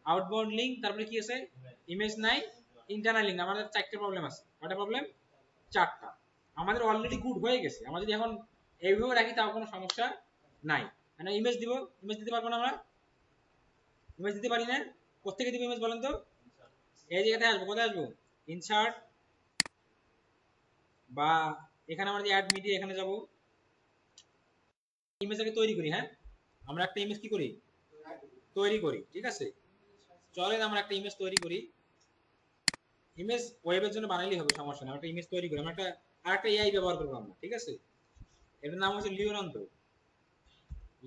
আউটবাউন্ড লিঙ্ক, তারপরে কি আছে, ইমেজ নাই, ইন্টারনাল লিঙ্ক। আমাদের চারটে প্রবলেম আছে, কয়টা প্রবলেম, চারটা। আমাদের অলরেডি গুড হয়ে গেছে, আমরা যদি এখন এইভাবে রাখি তাও কোনো সমস্যা নাই। মানে ইমেজ দিব, ইমেজ দিতে পারবো না আমরা, ইমেজ দিতে পারি না, কোথেকে দিব ইমেজ বলেন তো, এই জায়গাতে আসবো, কোথায় আসবো, ইনসার্ট, বা এখানে আমরা যে অ্যাড মিডিয়া, এখানে যাব, ইমেজটাকে তৈরি করি, হ্যাঁ আমরা একটা ইমেজ কি করি, তৈরি করি, ঠিক আছে। চলেন আমরা একটা ইমেজ তৈরি করি, ইমেজ ওয়েবের জন্য বানাইলেই হবে, সমস্যা নেই। একটা ইমেজ তৈরি করি, আমরা একটা আরেকটা এআই ব্যবহার করবো আমরা, ঠিক আছে। এটার নাম হচ্ছে লিওনার্দো,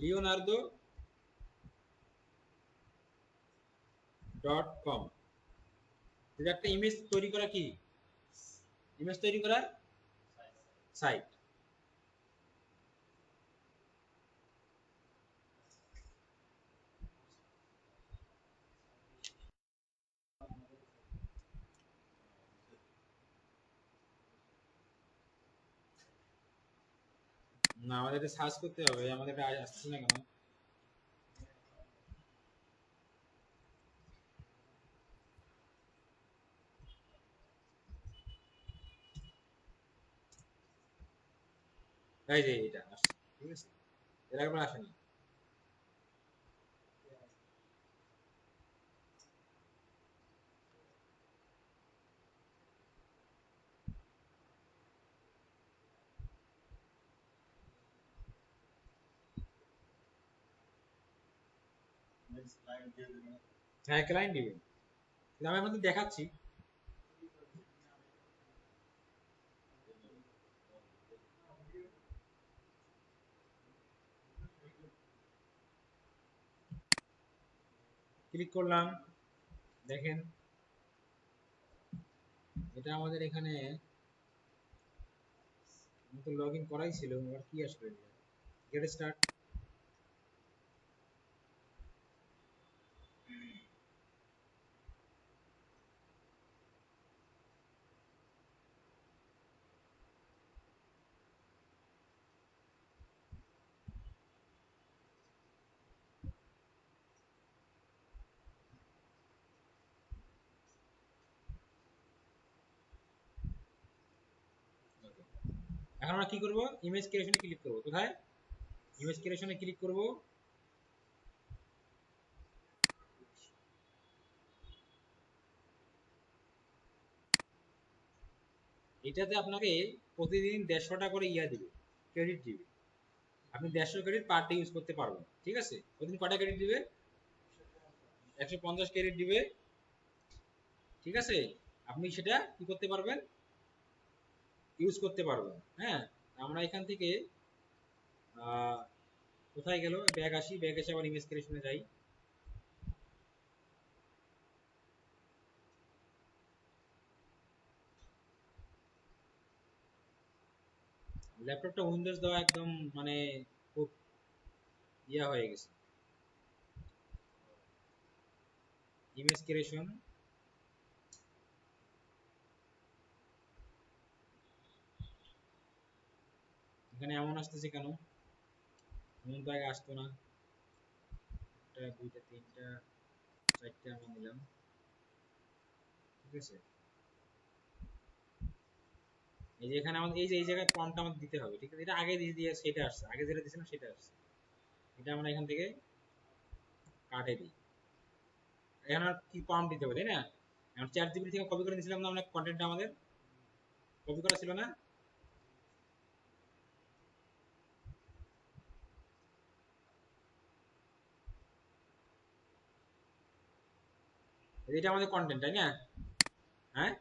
লিওনার্দো .com। এটা একটা ইমেজ তৈরি করা কি, ইমেজ তৈরি করার সাইট। না আমাদের এটা সার্চ করতে হবে, আমাদের এটা আসছে না কেন, এই যে এটা আসছে, ঠিক আছে, এর একবার আসেনি। হ্যাঁ ক্লায়েন্ট দিবেন, আমি আপনাদের দেখাচ্ছি। ক্লিক করলাম, দেখেন এটা আমাদের এখানে তো লগ ইন করাই ছিল, আবার কি আসবে, গেট স্টার্ট, এখন আমরা কি করব, ইমেজ ক্রিয়েশনে ক্লিক করব। কোথায়? ইমেজ ক্রিয়েশনে ক্লিক করব। এটাতে আপনাকে প্রতিদিন 150টা করে দিবে, ক্রেডিট দিবে। আপনি 150 ক্রেডিট পার ডে ইউজ করতে পারবেন, ঠিক আছে? প্রতিদিন কয়টা ক্রেডিট দিবে? 150 ক্রেডিট দিবে, ঠিক আছে? আপনি সেটা কি করতে পারবেন? ইউজ করতে পারবেন। হ্যাঁ, আমরা এখান থেকে কোথায় গেল, ব্যাগ আসি, ব্যাগ এসে আবার ইমেজ ক্রিয়েশনে যাই। ল্যাপটপটা উইন্ডোজ দেওয়া একদম মানে খুব ইয়া হয়ে গেছে। ইমেজ ক্রিয়েশন, এখানে এমন আসতেছে কেন? এমন তো আগে আসতো না। একটা, দুইটা, তিনটা, চারটা আমরা নিলাম, ঠিক আছে? এই যে এখানে আমাদের এই জায়গায় প্রম্পট আমাদের দিতে হবে, ঠিক আছে? এটা আগে দিয়ে সেটা আসছে, আগে যেটা দিয়েছিলাম সেটা আসছে। এটা আমরা এখান থেকে কাটে দিই। এখন আর কি প্রম্পট দিতে হবে, তাই না? এখন চ্যাট জিপিটি থেকে কপি করে নিয়েছিলাম না আমরা, কন্টেন্টটা আমাদের কপি করা ছিল না? এটা আমাদের কন্টেন্ট, তাই না? হ্যাঁ,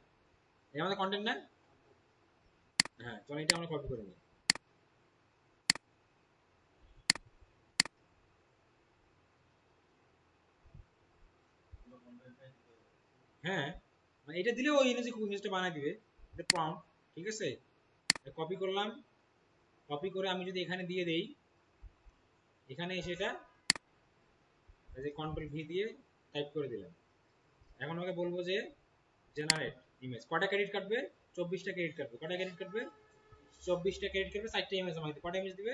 এটা আমাদের কন্টেন্ট না? হ্যাঁ, চলো এটা আমরা কপি করে নিই। হ্যাঁ, মানে এটা দিলেও ওই ইমেজটা বানায় দিবে, এটা প্রম্পট, ঠিক আছে? কপি করলাম, কপি করে আমি যদি এখানে দিয়ে দেই, এখানে এসে এটা এই যে কন্ট্রোল ভি দিয়ে টাইপ করে দিলাম। এখন আমাকে বলবো যে জেনারেট ইমেজ, কটা ক্রেডিট কাটবে? 24টা ক্রেডিট কাটবে। কটা ক্রেডিট কাটবে? 24টা ক্রেডিট কাটবে। 4টা ইমেজ আমাকে কটা ইমেজ দিবে?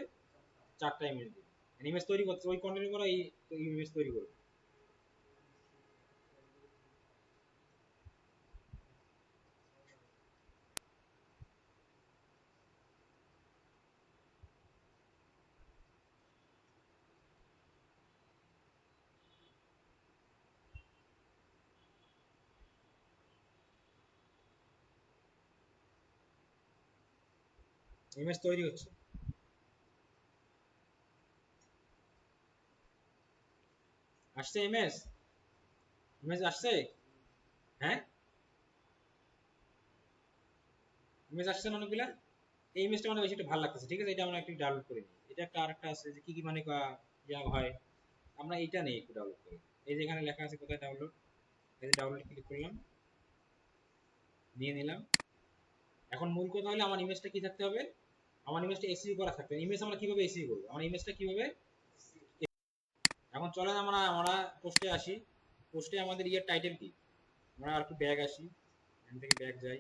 4টা ইমেজ দিবে। ইমেজ তৈরি করতে ওই কন্টেন্ট করে এই ইমেজ তৈরি করবে। ইমেজ তৈরি হচ্ছে, আসছে ইমেজ, ইমেজ আসছে। হ্যাঁ, ইমেজ আসছে না অনেকগুলা। এই ইমেজটা মানে বেশি একটু ভালো লাগতেছে, ঠিক আছে? এটা আমরা একটু ডাউনলোড করে নিই। এটা একটা আরেকটা আছে যে কি কি মানে ইয়া হয়, আমরা এইটা নেই একটু ডাউনলোড করি। এই যে এখানে লেখা আছে কোথায় ডাউনলোড, এই যে ডাউনলোড ক্লিক করলাম, নিয়ে নিলাম। এখন মূল কথা হলো আমার ইমেজটা কি থাকতে হবে? আমার ইমেজটা এসইও করা থাকতে হবে। ইমেজ আমরা কিভাবে এসইও করব? আমার ইমেজটা কিভাবে? এখন চলেন আমরা আমরা পোস্টে আসি। পোস্টে আমাদের ইয়ের টাইটেল কি? আমরা আর একটু ব্যাগ আসি, এখান থেকে ব্যাগ যাই।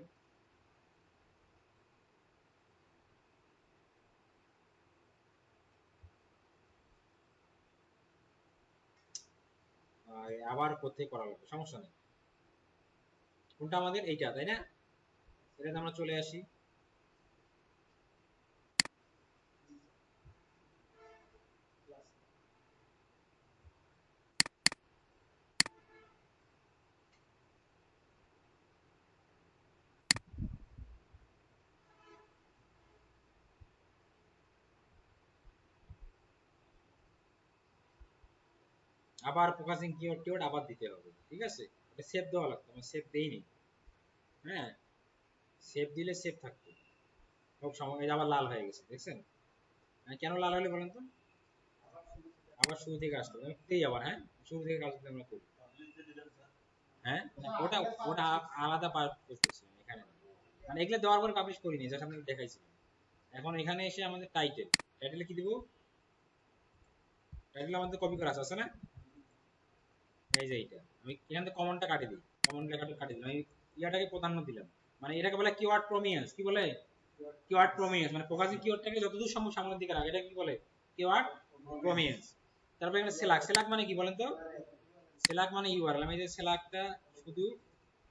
আবার কোথায় করা লাগবে, সমস্যা নেই। কোনটা আমাদের? এইটা, তাই না? এটাতে আমরা চলে আসি। আবার ফোকাসিং কিওয়ার্ড টিওয়ার্ড আবার দিতে হবে, ঠিক আছে? এটা সেভ দেওয়া লাগতো, আমি সেভ দেইনি। হ্যাঁ, সেভ দিলে সেভ থাকতো সব সময়। এই যে আবার লাল হয়ে গেছে, দেখছেন? কেন লাল হলে বলেন তো? আবার শুরু থেকে আসতে হবে, আমি আবার, হ্যাঁ, শুরু থেকে কাজ আমরা করি। হ্যাঁ, ওটা ওটা আলাদা পার্ট করতেছিলাম এখানে না। মানে এগুলো দেওয়ার পর পাবলিশ করিনি, জাস্ট আপনাকে দেখাইছিলাম। এখন এখানে এসে আমাদের টাইটেল, টাইটেলে কি দিব? টাইটেল আমাদের কপি করা আছে না? এই যে এইটা আমি এখান থেকে কমনটা কাটি দিই, কমন লেখাটা কাটি দিলাম, আমি ইয়াটাকে প্রাধান্য দিলাম। মানে এটাকে বলে কিওয়ার্ড প্রমিনেন্স। কি বলে? কিওয়ার্ড প্রমিনেন্স, মানে ফোকাসিং কিওয়ার্ডটাকে যতদূর সম্ভব সামনের দিকে রাখা, এটা কি বলে? Keyword prominence. তারপর এখানে সেলাক, সেলাক মানে কি বলেন তো? সেলাক মানে ইউআরএল, আমি যে সেলাকটা শুধু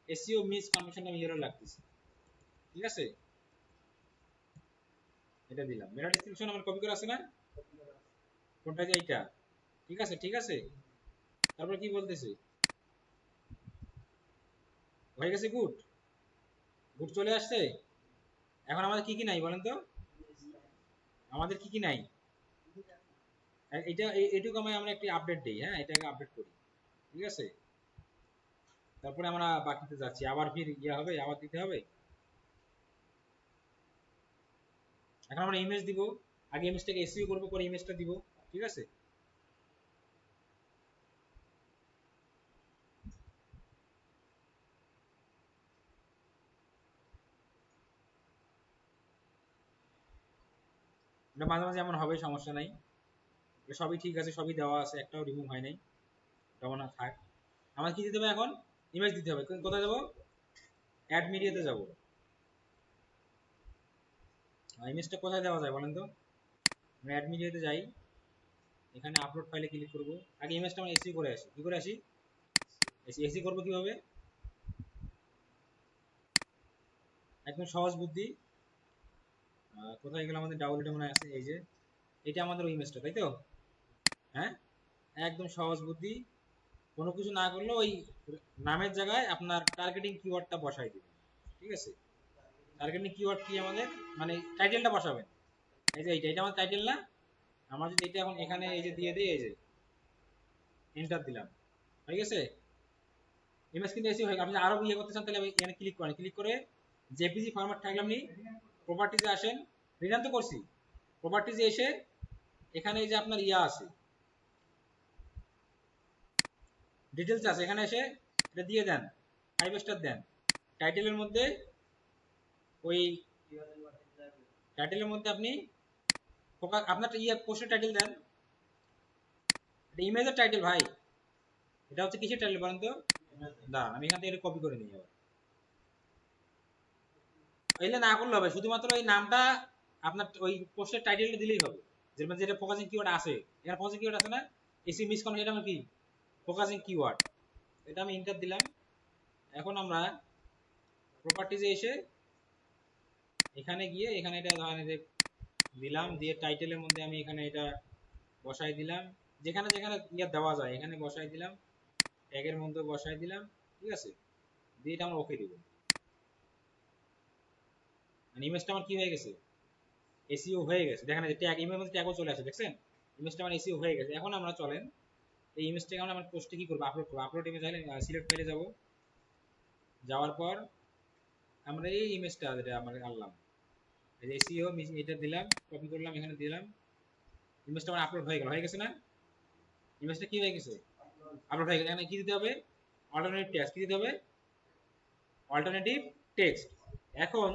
এসইও মিস কনভেনশনটা আমি ইউআরএল রাখতেছি, ঠিক আছে? এটা দিলাম, মেটা ডেসক্রিপশন আমার কপি করে আছে না, কোনটা যে এইটা, ঠিক আছে ঠিক আছে। তারপর কি বলতেছে, হয়ে গেছে, গুড, গুড চলে আসছে। এখন আমাদের কি কি নাই বলেন তো, আমাদের কি কি নাই, এটা এইটুকু আমরা একটি আপডেট দিই, হ্যাঁ এটাকে আপডেট করি, ঠিক আছে। তারপরে আমরা বাকিতে যাচ্ছি, আবার ফির ইয়ে হবে, আবার দিতে হবে। এখন আমরা ইমেজ দিব, আগে ইমেজটাকে এসইও করব, পরে ইমেজটা দিব, ঠিক আছে। এটা মাঝে মাঝে এমন হবে, সমস্যা নাই, সবই ঠিক আছে, সবই দেওয়া আছে, একটাও রিমুভ হয় নাই, তেমন থাক। আমার কি দিতে হবে এখন, ইমেজ দিতে হবে, কোথায় যাবো, অ্যাড মিডিয়াতে যাব। ইমেজটা কোথায় দেওয়া যায় বলেন তো, আমি অ্যাড মিডিয়াতে যাই, এখানে আপলোড ফাইলে ক্লিক করব, আগে ইমেজটা আমরা এসি করে আসি, কি করে আসি, এসি করবো কিভাবে, একদম সহজ বুদ্ধি। কোথায় গেলে আমাদের ডাউনলোডে মনে আছে, এই যে এটা আমাদের ওই ইমেজটা, তাই তো, হ্যাঁ একদম সহজ বুদ্ধি, কোনো কিছু না করলে ওই নামের জায়গায় আপনার টার্গেটিং কিওয়ার্ডটা বসাই দিবেন, ঠিক আছে। টার্গেটিং কিওয়ার্ড কি আমাদের, মানে টাইটেলটা বসাবেন, এই যে এইটা, এটা আমার টাইটেল না, আমরা যদি এটা এখন এখানে এই যে দিয়ে দিই, এই যে এন্টার দিলাম, হয়ে গেছে, ইমেজ কিন্তু এসে হয়ে গেল। আপনি আরো ইয়ে করতে চান তাহলে এখানে ক্লিক করেন, ক্লিক করে জেপিজি ফরম্যাট থাকলে আপনি প্রপার্টিজে আসেন, রিটার্ন তো করছি, প্রপার্টিজে এসে এখানে এই যে আপনার ইয়া আছে, ডিটেলস আছে, এখানে এসে এটা দিয়ে দেন, 5 স্টার দেন, টাইটেলের মধ্যে ওই টাইটেলের মধ্যে আপনি আপনার ইয়ে পোস্টের টাইটেল দেন, এটা ইমেজের টাইটেল ভাই, এটা হচ্ছে কিসের টাইটেল বলেন তো, দাঁড়ান আমি এখান থেকে এটা কপি করে নিই, আবার এলে না করলে হবে, শুধুমাত্র ওই নামটা আপনার ওই পোস্টের টাইটেলটা দিলেই হবে, যেটা যেটা ফোকাসিং কিওয়ার্ড আছে, এখানে ফোকাসিং কিওয়ার্ড আছে না, এসি মিস করেন, এটা আমার কি ফোকাসিং কিওয়ার্ড, এটা আমি এন্টার দিলাম। এখন আমরা প্রপার্টিজে এসে এখানে গিয়ে এখানে এটা ধরেন যে দিলাম, দিয়ে টাইটেলের মধ্যে আমি এখানে এটা বসাই দিলাম, যেখানে যেখানে ইয়ে দেওয়া যায় এখানে বসাই দিলাম, ট্যাগের মধ্যে বসাই দিলাম, ঠিক আছে, দিয়ে এটা আমরা ওকে দিব, মানে ইমেজটা আমার কি হয়ে গেছে, এসইও হয়ে গেছে, দেখেন যে ট্যাগ, ইমেজের মধ্যে ট্যাগও চলে আসে, দেখছেন ইমেজটা আমার এসইও হয়ে গেছে। এখন আমরা চলেন এই ইমেজটাকে আমরা পোস্টে কি করব, আপলোড করব, আপলোড ইমেজ হলে সিলেক্ট ফাইলে যাব, যাওয়ার পর আমরা এই ইমেজটা যেটা আমরা আনলাম, এই যে এসইও এটা দিলাম, কপি করলাম, এখানে দিলাম, ইমেজটা আমার আপলোড হয়ে গেল, হয়ে গেছে না, ইমেজটা কি হয়ে গেছে, আপলোড হয়ে গেছে। এখানে কি দিতে হবে, অল্টারনেটিভ টেক্সট, কি দিতে হবে, অল্টারনেটিভ টেক্সট। এখন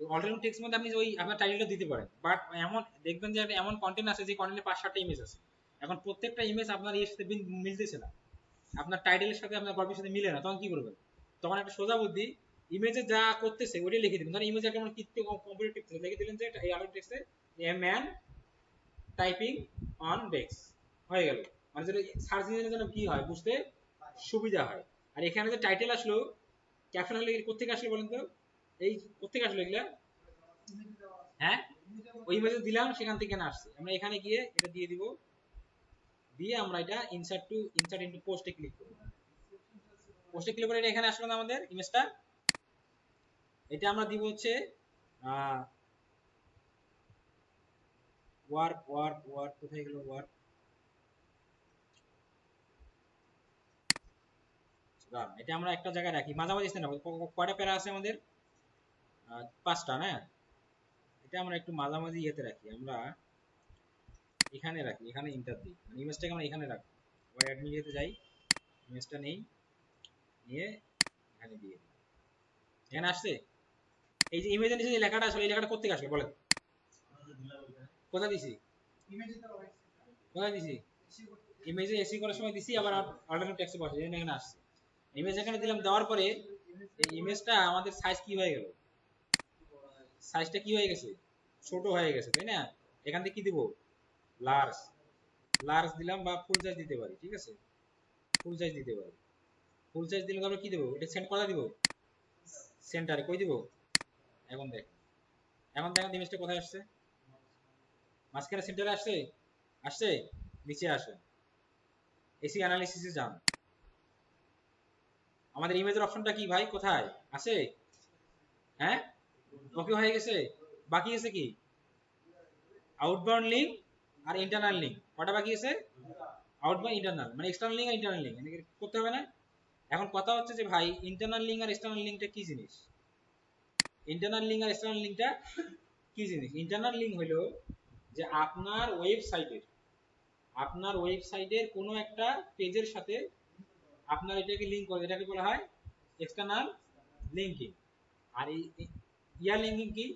অল্টারনেটিভ টেক্সট মধ্যে আপনি ওই আপনার টাইটেলটা দিতে পারেন, বাট এমন দেখবেন যে এমন কন্টেন্ট আছে যে কন্টেন্টে 5-7টা ইমেজ আছে, এখন প্রত্যেকটা ইমেজ আপনার এর সাথে মিলতেছে না, আপনার টাইটেলের সাথে আপনার গল্পের সাথে মিলে না, তখন কি করবেন, তখন একটা সোজা বুদ্ধি, ইমেজে যা করতেছে ওইটাই লিখে দিবেন, ধরেন ইমেজে একটা আমরা কীর্তি কম্পিউটার টেক্সট লিখে দিলেন যে এই আলোর টেক্সটে a man typing on desk, হয়ে গেল, মানে যেটা সার্চ ইঞ্জিনের জন্য কি হয় বুঝতে সুবিধা হয়। আর এখানে যে টাইটেল আসলো, ক্যাপশন হলে কোথেকে আসলো বলেন তো, এই কোথেকে আসলো এগুলা, হ্যাঁ ওই ইমেজে দিলাম, সেখান থেকে না আসছে, আমরা এখানে গিয়ে এটা দিয়ে দিব, দিয়ে আমরা এটা ইনসার্ট ইনটু পোস্টে ক্লিক করব, পোস্টে ক্লিক করে এটা এখানে আসলো না আমাদের ইমেজটা, এটা আমরা দিব হচ্ছে ওয়ার্ক ওয়ার্ক ওয়ার্ক, কোথায় গেল ওয়ার্ক, এটা আমরা একটা জায়গায় রাখি, মাঝামাঝি স্থানে কয়টা প্যারা আছে আমাদের, 5টা না, এটা আমরা একটু মাঝামাঝি ইয়েতে রাখি, আমরা এখানে রাখি, এখানে ইন্টার দিই, মানে ইমেজটাকে আমরা এখানে রাখি, আবার অ্যাড মিডিয়াতে যাই, ইমেজটা নেই, নিয়ে এখানে দিয়ে দিই, এখানে আসছে, এই যে ইমেজের নিচে যে লেখাটা আসলে এই লেখাটা কোথেকে আসলো বলেন, কোথায় দিছি, কোথায় দিছি, ইমেজে এসি করার সময় দিছি, আবার অল্টারনেটিভ টেক্সটে বসে এখানে আসছে, ইমেজ এখানে দিলাম, দেওয়ার পরে এই ইমেজটা আমাদের সাইজ কি হয়ে গেল, সাইজটা কি হয়ে গেছে, ছোট হয়ে গেছে, তাই না, এখান থেকে কি দিব, লার্জ, লার্জ দিলাম, বা ফুল সাইজ দিতে পারি, ঠিক আছে, ফুল সাইজ দিতে পারি, ফুল সাইজ দিলে তারপর কি দেবো, এটা সেন্ড করা দিব, সেন্টারে কই দিব, এখন দেখ, এখন দেখেন ইমেজটা কোথায় আসছে, মাঝখানে সেন্টারে আসছে, আসছে, নিচে আসে, এসি অ্যানালিসিসে যান। আমাদের ইমেজের অপশনটা কি ভাই, কোথায় আছে? হ্যাঁ, ওকে হয়ে গেছে। বাকি আছে কি? আউটবাউন্ড লিঙ্ক আর ইন্টারনাল লিঙ্ক। কটা বাকি আছে? আউটবাউন্ড, ইন্টারনাল, মানে এক্সটার্নাল লিঙ্ক আর ইন্টারনাল লিঙ্ক করতে হবে না? এখন কথা হচ্ছে যে ভাই ইন্টারনাল লিঙ্ক আর এক্সটার্নাল লিঙ্কটা কি জিনিস? ইন্টারনাল লিঙ্ক আর এক্সটার্নাল লিঙ্কটা কি জিনিস? ইন্টারনাল লিঙ্ক হলো যে আপনার ওয়েবসাইটের কোনো একটা পেজের সাথে আপনার এটাকে লিঙ্ক করে, এটাকে বলা হয় এক্সটার্নাল লিঙ্কিং। আর এই ইয়ার লিঙ্কিং কি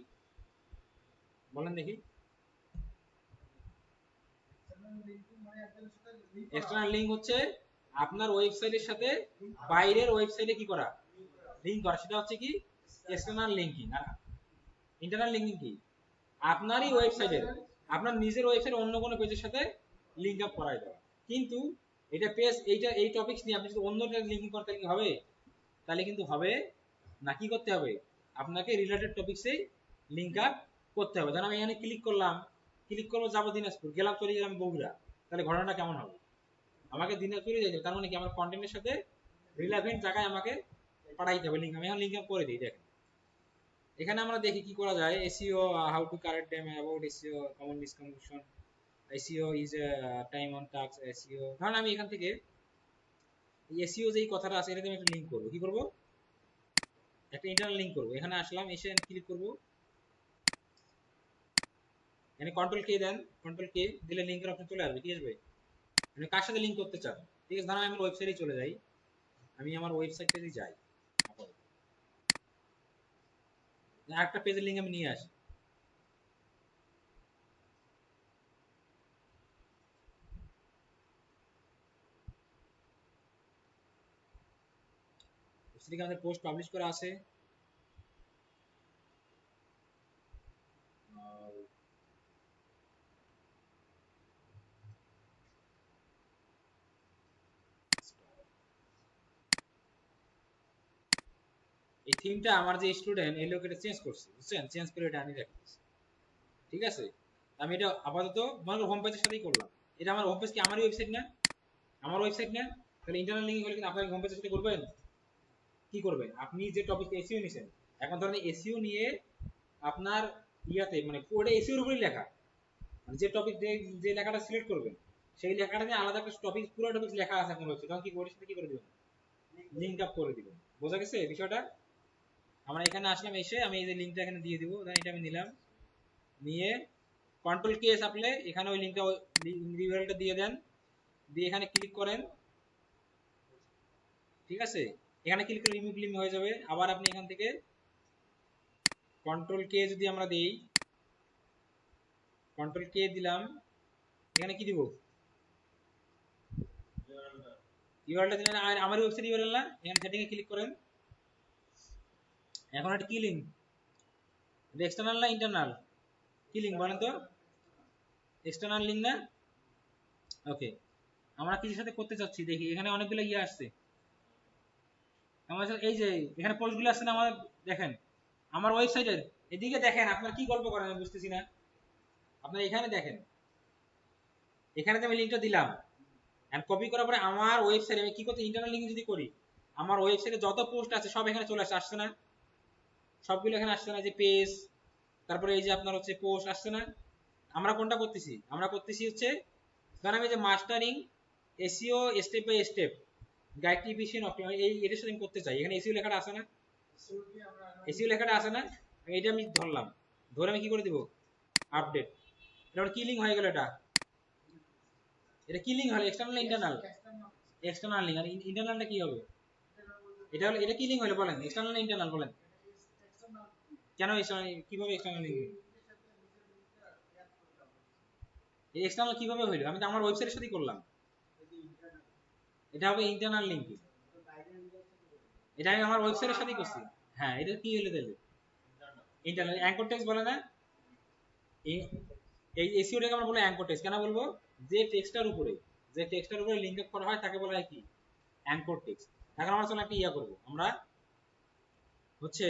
বলেন দেখি? এক্সটার্নাল লিঙ্ক হচ্ছে আপনার ওয়েবসাইটের সাথে বাইরের ওয়েবসাইটে কি করা, লিঙ্ক করা, সেটা হচ্ছে কি এক্সটার্নাল লিঙ্কিং। আর ইন্টারনাল লিঙ্কিং কি? আপনারই ওয়েবসাইটের, আপনার নিজের ওয়েবসাইট অন্য কোনো পেজের সাথে লিঙ্ক আপ করাই দেওয়া। কিন্তু এটা পেজ, এইটা এই টপিকস নিয়ে আপনি যদি অন্যটা লিঙ্কিং করতে কি হবে? তাহলে কিন্তু হবে না। কি করতে হবে? আপনাকে রিলেটেড টপিকসে লিঙ্ক আপ করতে হবে। ধরুন আমি এখানে ক্লিক করলাম, ক্লিক করবো যাবো দিনাজপুর, গেলাম চলে গেলাম বগুড়া, তাহলে ঘটনাটা কেমন হবে? আমাকে দিনাজপুরে যেতে হবে, তার মানে কি আমার কন্টেন্টের সাথে রিলেভেন্ট জায়গায় আমাকে পাঠাইতে হবে লিঙ্ক। আমি এখন লিঙ্ক আপ করে দিই। দেখেন এখানে আমরা দেখি কি করা যায়। SEO, how to correct them, about SEO, common misconception, SEO is time on task, SEO. ধরুন আমি এখান থেকে এসইও যেই কথাটা আছে এটাতে আমি একটা লিঙ্ক করবো। কি করবো? একটা ইন্টারনাল লিঙ্ক করবো। এখানে আসলাম, এসে ক্লিক করবো, এখানে কন্ট্রোল কে দেন, কন্ট্রোল কে দিলে লিঙ্কের অপশন চলে আসবে। কি আসবে? আপনি কার সাথে লিঙ্ক করতে চান। ঠিক আছে, ধরুন আমি আমার ওয়েবসাইটে চলে যাই, আমি আমার ওয়েবসাইটে যাই, একটা পেজের লিঙ্ক আমি নিয়ে আসি। সেদিকে আমাদের পোস্ট পাবলিশ করা আছে। এই থিমটা আমার যে স্টুডেন্ট এই লোক এটা চেঞ্জ করছে, বুঝছেন? চেঞ্জ করে এটা আনি রাখতেছি। ঠিক আছে, আমি এটা আপাতত মনে করো হোম পেজের সাথেই করলাম। এটা আমার হোম পেজ কি আমারই ওয়েবসাইট না? আমার ওয়েবসাইট না? তাহলে ইন্টারনাল লিঙ্ক হলে কিন্তু আপনার হোম পেজের সাথে করবেন। কি করবেন? আপনি যে টপিক এসইও নিছেন, এখন ধরেন এসইও নিয়ে আপনার ইয়াতে মানে পুরোটা এসইওর উপরেই লেখা, মানে যে টপিক যে লেখাটা সিলেক্ট করবেন সেই লেখাটা নিয়ে আলাদা একটা টপিক, পুরো টপিক লেখা আছে আপনার ওয়েবসাইট, তখন কি করে সেটা কি করে দিবেন? লিঙ্ক আপ করে দিবেন। বোঝা গেছে বিষয়টা? আমরা এখানে আসলাম, এসে আমি এই যে লিঙ্কটা এখানে দিয়ে দিব, এটা আমি নিলাম, নিয়ে কন্ট্রোল কে চাপলে এখানে ওই লিঙ্কটা, ইউআরএলটা দিয়ে দেন, দিয়ে এখানে ক্লিক করেন। ঠিক আছে, এখানে ক্লিক করে রিমুভ লিঙ্ক হয়ে যাবে। আবার আপনি এখান থেকে কন্ট্রোল কে যদি আমরা দেই, কন্ট্রোল কে দিলাম, এখানে কি দিব? ইউআরএলটা দিলেন, আর আমার ওয়েবসাইট ইউআরএল না, এখানে সেটিং এ ক্লিক করেন। এখন এটা কি লিঙ্ক? এক্সটার্নাল না ইন্টারনাল? কি লিঙ্ক বলেন তো? এক্সটার্নাল লিঙ্ক না? ওকে, আমরা কিছুর সাথে করতে চাচ্ছি, দেখি এখানে অনেকগুলো ইয়ে আসছে। আমাদের এই যে এখানে পোস্টগুলো আসছে না আমাদের, দেখেন আমার ওয়েবসাইটের এদিকে দেখেন, আপনার কি গল্প করেন আমি বুঝতেছি না। আপনার এখানে দেখেন, এখানে আমি লিঙ্কটা দিলাম, এন্ড কপি করার পরে আমার ওয়েবসাইটে আমি কি করতে, ইন্টারনাল লিঙ্ক যদি করি, আমার ওয়েবসাইটে যত পোস্ট আছে সব এখানে চলে আসছে, আসছে না? সবগুলো এখানে আসছে না? যে পেজ, তারপরে এই যে আপনার হচ্ছে পোস্ট, আসছে না? আমরা কোনটা করতেছি? আমরা করতেছি হচ্ছে, কারণ আমি যে mastering SEO step by step guide টিভিশন এই এটার সাথে আমি করতে চাই। এখানে এসইও লেখাটা আছে না? এসইও লেখাটা আছে না? এটা আমি ধরলাম, ধরে আমি কি করে দিব? আপডেট। এটা কি লিঙ্ক হয়ে গেল? এটা কি লিঙ্ক হলো? এক্সটার্নাল না ইন্টারনাল? External link. আর ইন্টারনালটা কি হবে? এটা হলো, এটা কি লিঙ্ক হলো বলেন? এক্সটার্নাল না ইন্টারনাল বলেন? কেন এক্সটার্নাল? কিভাবে এক্সটার্নাল লিঙ্ক? এই এক্সটার্নাল কিভাবে হইলো? আমি তো আমার ওয়েবসাইটের সাথেই করলাম। এটা হবে ইন্টারনাল লিঙ্ক। এটা আমি আমার ওয়েবসাইটের সাথেই করছি। হ্যাঁ, এটা কি হলো তাহলে? ইন্টারনাল অ্যাঙ্কর টেক্সট বলে না? এই এসইওটাকে আমরা বলি অ্যাঙ্কর টেক্সট। কেন বলবো? যে টেক্সটটার উপরে, যে টেক্সটটার উপরে লিংক আপ করা হয় তাকে বলা হয় কি? Anchor text. এখন আমরা চলো একটা ইয়া করব, আমরা হচ্ছে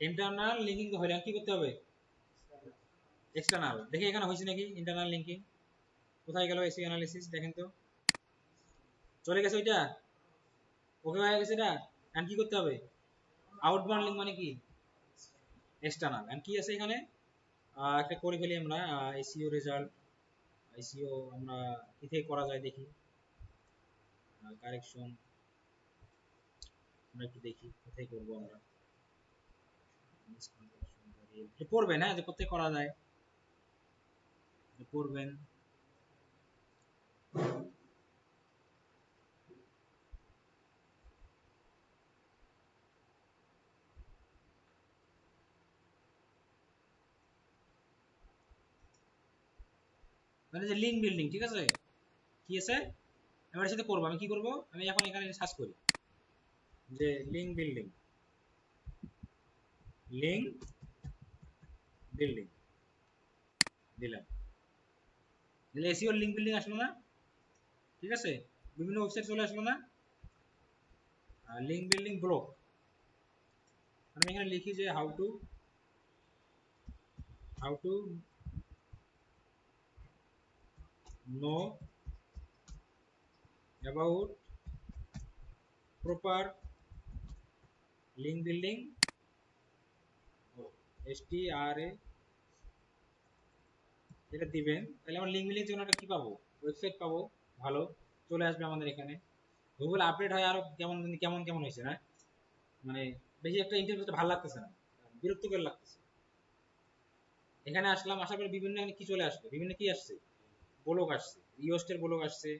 ইন্টারনাল লিঙ্কিং তো হইলে কি করতে হবে? এক্সটার্নাল। দেখি এখানে হয়েছে নাকি ইন্টারনাল লিঙ্কিং? কোথায় গেল এসইও অ্যানালিসিস? দেখেন তো, চলে গেছে ওইটা, ওকে হয়ে গেছে এটা। এখন কি করতে হবে? আউটবাউন্ড লিঙ্ক মানে কি? এক্সটার্নাল। এখন কি আছে এখানে? একটা করে ফেলি আমরা, এসইও রেজাল্ট। এসইও আমরা কি থেকে করা যায় দেখি, কারেকশন আমরা একটু দেখি কোথায় করবো আমরা। পড়বেন, হ্যাঁ, যে কোথায় করা যায় পড়বেন। মানে যে লিঙ্ক বিল্ডিং, ঠিক আছে, কি আছে আমার সাথে করবো। আমি কি করবো? আমি এখন এখানে সার্চ করি যে লিঙ্ক বিল্ডিং, লিঙ্ক বিল্ডিং দিলাম, এসইও লিঙ্ক বিল্ডিং আসলো না? ঠিক আছে, বিভিন্ন ওয়েবসাইট চলে আসলো না? Link building block. আমি এখানে লিখি যে how to know about proper link building, STRA, এটা দিবেন। তাহলে আমার লিঙ্ক বিল্ডিং জন্য একটা কি পাবো? ওয়েবসাইট পাবো, ভালো চলে আসবে আমাদের এখানে। গুগল আপডেট হয় আরো কেমন কেমন কেমন হয়েছে না, মানে বেশি একটা ইন্টারফেসটা ভালো লাগতেছে না, বিরক্তকর লাগতেছে। এখানে আসলাম, আসার পরে বিভিন্ন কি চলে আসলো, বিভিন্ন কি আসছে, ব্লগ আসছে, ইওস্টের ব্লগ আসছে,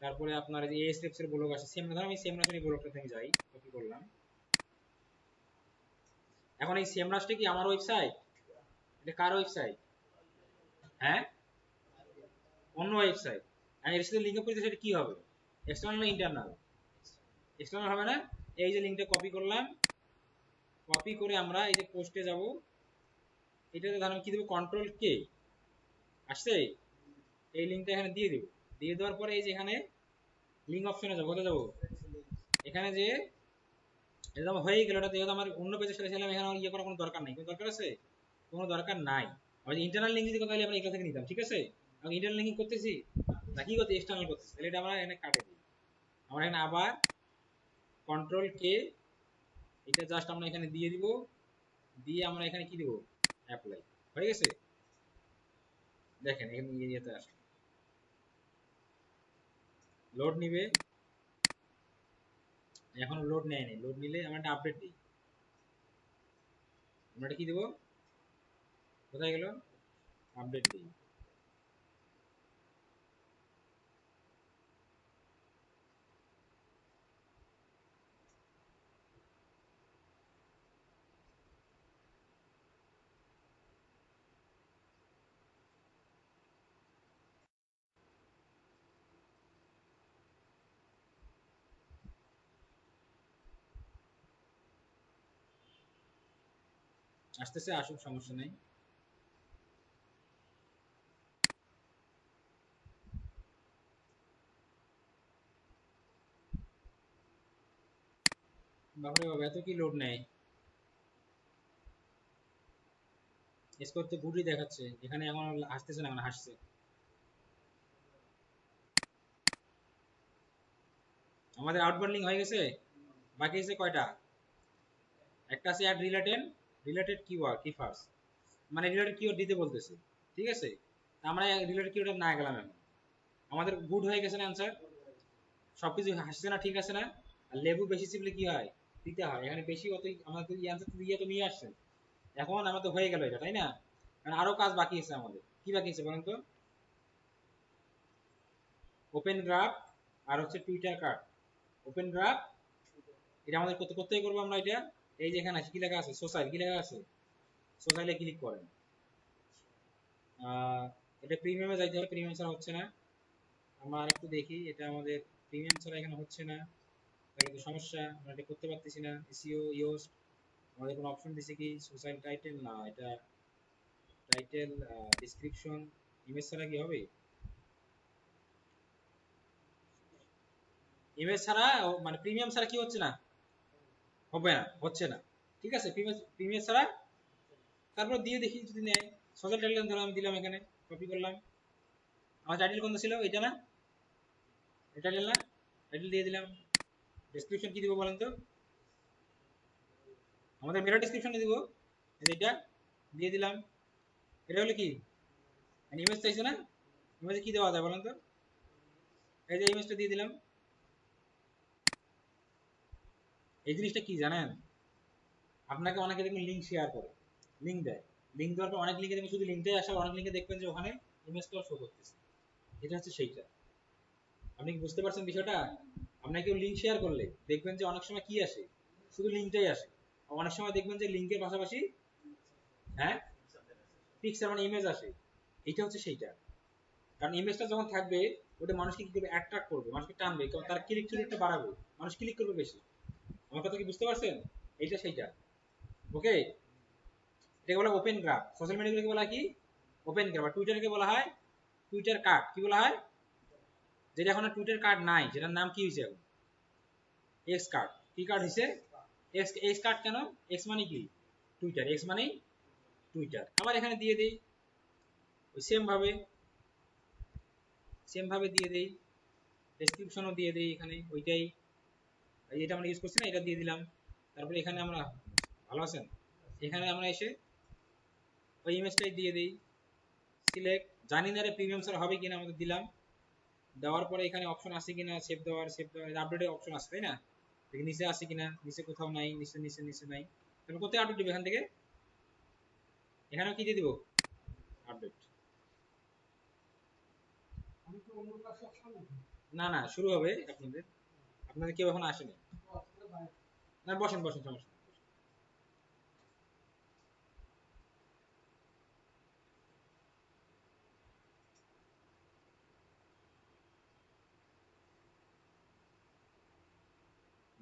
তারপরে আপনার এই এএসএফস এর ব্লগ আসছে। সেম ধর আমি সেমরাসের ব্লগটাতে আমি যাই, কপি করলাম। এখন এই সেমরাসটা কি আমার ওয়েবসাইট? এটা কার ওয়েবসাইট? হ্যাঁ, অন্য ওয়েবসাইট। আমি এর সাথে লিংক আপ করতে, সেটা কি হবে? এক্সটার্নাল না ইন্টারনাল? এক্সটার্নাল হবে না? এই যে লিংকটা কপি করলাম, কপি করে আমরা এই যে পোস্টে যাব, এটাতে ধরুন কি দেবো, কন্ট্রোল কে, আসছে, এই লিংকটা এখানে দিয়ে দেব। দিয়ে দেওয়ার পরে এই যে এখানে লিঙ্ক অপশনে যাবো, কোথায় যাবো? এখানে যে এটা আমার হয়ে গেল, এটা যেহেতু আমার অন্য পেজে ছেড়েছিলাম, এখানে আমার ইয়ে করার কোনো দরকার নেই। কোনো দরকার আছে? কোনো দরকার নাই। আমি ইন্টারনাল লিঙ্ক যদি কোথায় আমরা এগুলো থেকে নিতাম, ঠিক আছে। আমি ইন্টারনাল লিঙ্ক করতেছি না, কি করতে এক্সটার্নাল করতেছি, তাহলে এটা আমরা এখানে কাটে দিই। আমরা এখানে আবার কন্ট্রোল কে, এটা জাস্ট আমরা এখানে দিয়ে দিব, দিয়ে আমরা এখানে কি দিব, অ্যাপ্লাই, হয়ে গেছে। দেখেন এখানে ইয়েতে আসলে লোড নিবে, এখন লোড নেয়নি। লোড নিলে আমরা একটা আপডেট দিই, আমরা এটা কি দেবো, কোথায় গেল, আপডেট দিই। আসতেছে, আসুক, সমস্যা নেই। বাপরে বাবা, এত কি লোড নেয়। স্কোর তো গুডই দেখাচ্ছে এখানে, এখন আসতেছে না, এখন হাসছে। আমাদের আউটবান্ডিং হয়ে গেছে, বাকি আছে কয়টা? একটা আছে অ্যাড রিলেটেড, রিলেটেড কিওয়ার্ড, কি ফার্স্ট, মানে রিলেটেড কিওয়ার্ড দিতে বলতেছে, ঠিক আছে। আমরা রিলেটেড কিওয়ার্ড না গেলাম এখন, আমাদের গুড হয়ে গেছে না অ্যান্সার, সবকিছু হাসছে না, ঠিক আছে না। আর লেবু বেশি চিপলে কি হয়, দিতে হয়। এখানে বেশি অত আমাদের এই অ্যান্সার দিয়ে তো নিয়ে আসছেন, এখন আমাদের হয়ে গেল এটা, তাই না। কারণ আরো কাজ বাকি আছে আমাদের, কি বাকি আছে বলেন তো? ওপেন গ্রাফ আর হচ্ছে টুইটার কার্ড। ওপেন গ্রাফ এটা আমাদের কোথায় করবো আমরা এটা? এই যে এখানে আছে, কি লেখা আছে, সোশ্যাল, কি লেখা আছে, সোশ্যালে ক্লিক করেন। এটা প্রিমিয়ামে যাইতে হবে, প্রিমিয়াম ছাড়া হচ্ছে না। আমরা আরেকটু দেখি, এটা আমাদের প্রিমিয়াম ছাড়া এখানে হচ্ছে না, তাহলে তো সমস্যা, আমরা এটা করতে পারতেছি না। এসইও ইয়োস্ট আমাদের কোনো অপশন দিছে কি, সোশ্যাল টাইটেল না, এটা টাইটেল, ডেসক্রিপশন, ইমেজ ছাড়া কি হবে? ইমেজ ছাড়া মানে প্রিমিয়াম ছাড়া কি হচ্ছে না, হবে না, হচ্ছে না। ঠিক আছে, প্রিমিয়ার ছাড়া। তারপর দিয়ে দেখি যদি নেয়। সোশ্যাল টাইটেল ধরো আমি দিলাম, এখানে কপি করলাম। আমার টাইটেল কোনটা ছিল, এটা না, এটা টাইটেল না, টাইটেল দিয়ে দিলাম। ডেসক্রিপশন কি দিব বলেন তো? আমাদের মেটা ডেসক্রিপশনে দিব, এটা দিয়ে দিলাম। এটা হলো কি, ইমেজ চাইছে না, ইমেজে কি দেওয়া যায় বলেন তো? এই যে ইমেজটা দিয়ে দিলাম। এই জিনিসটা কি জানেন, আপনাকে অনেকে দেখবেন লিঙ্ক শেয়ার করে, লিঙ্ক দেয়, লিঙ্ক দেওয়ার পর অনেক লিঙ্কে দেখবেন শুধু লিঙ্কটাই আসে, অনেক লিঙ্কে দেখবেন যে ওখানে ইমেজটাও শো করতেছে। এটা হচ্ছে সেইটা। আপনি কি বুঝতে পারছেন বিষয়টা? আপনাকে কেউ লিঙ্ক শেয়ার করলে দেখবেন যে অনেক সময় কি আসে, শুধু লিঙ্কটাই আসে। অনেক সময় দেখবেন যে লিঙ্কের পাশাপাশি হ্যাঁ পিকচার মানে ইমেজ আসে। এটা হচ্ছে সেইটা। কারণ ইমেজটা যখন থাকবে ওটা মানুষকে কি করবে, অ্যাট্রাক্ট করবে, মানুষকে টানবে, কারণ তার ক্লিক রেটটা বাড়াবে, মানুষ ক্লিক করবে বেশি। আমার কথা কি বুঝতে পারছেন? এইটা সেইটা। ওকে, এটাকে বলা ওপেন গ্রাফ। সোশ্যাল মিডিয়াগুলোকে বলা কি, ওপেন গ্রাফ। আর টুইটারকে বলা হয় টুইটার কার্ড। কি বলা হয়? যেটা এখন টুইটার কার্ড নাই, যেটার নাম কি হয়েছে এখন, এক্স কার্ড। কি কার্ড হয়েছে? এক্স। এক্স কার্ড কেন? এক্স মানে কি, টুইটার, এক্স মানে টুইটার। আবার এখানে দিয়ে দেই ওই সেম ভাবে দিয়ে দেই, ডেসক্রিপশনও দিয়ে দেই এখানে ওইটাই, এটা আমরা ইউজ করছি না, এটা দিয়ে দিলাম। তারপরে এখানে আমরা, ভালো আছেন, এখানে আমরা এসে ওই ইমেজটাই দিয়ে দিই, সিলেক্ট। জানি না রে প্রিমিয়াম সার হবে কিনা, আমাদের দিলাম। দেওয়ার পরে এখানে অপশন আছে কিনা সেভ দেওয়ার, আপডেটের অপশন আছে তাই না? দেখি নিচে আছে কিনা, নিচে কোথাও নাই, নিচে নিচে নিচে নাই। তাহলে কোথায় আপডেট দিব, এখান থেকে এখানেও কি দিয়ে দিব, আপডেট। না না, শুরু হবে আপনাদের, আপনাদের কেউ এখন আসেনি। না বসেন বসেন, সমস্যা নেই।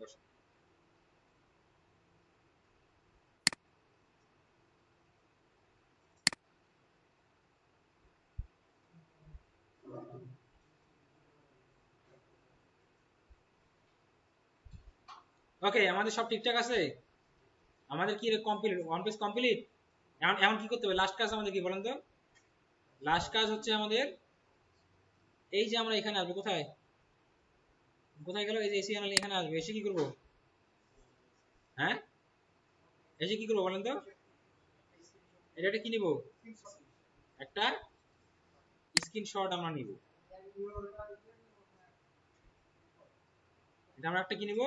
বসেন। ওকে, আমাদের সব ঠিকঠাক আছে। আমাদের কি কমপ্লিট, ওয়ান পেজ কমপ্লিট। এখন এখন কি করতে হবে, লাস্ট কাজ আমাদের কি বলেন তো? লাস্ট কাজ হচ্ছে আমাদের এই যে আমরা এখানে আসবো, কোথায় কোথায় গেল, এই যে এসি এখানে আসবে, এসে কি করবো, হ্যাঁ এসে কি করবো বলেন তো? এটা কি নিব, একটা স্ক্রিনশট আমরা নিব। এটা আমরা একটা কি নিব,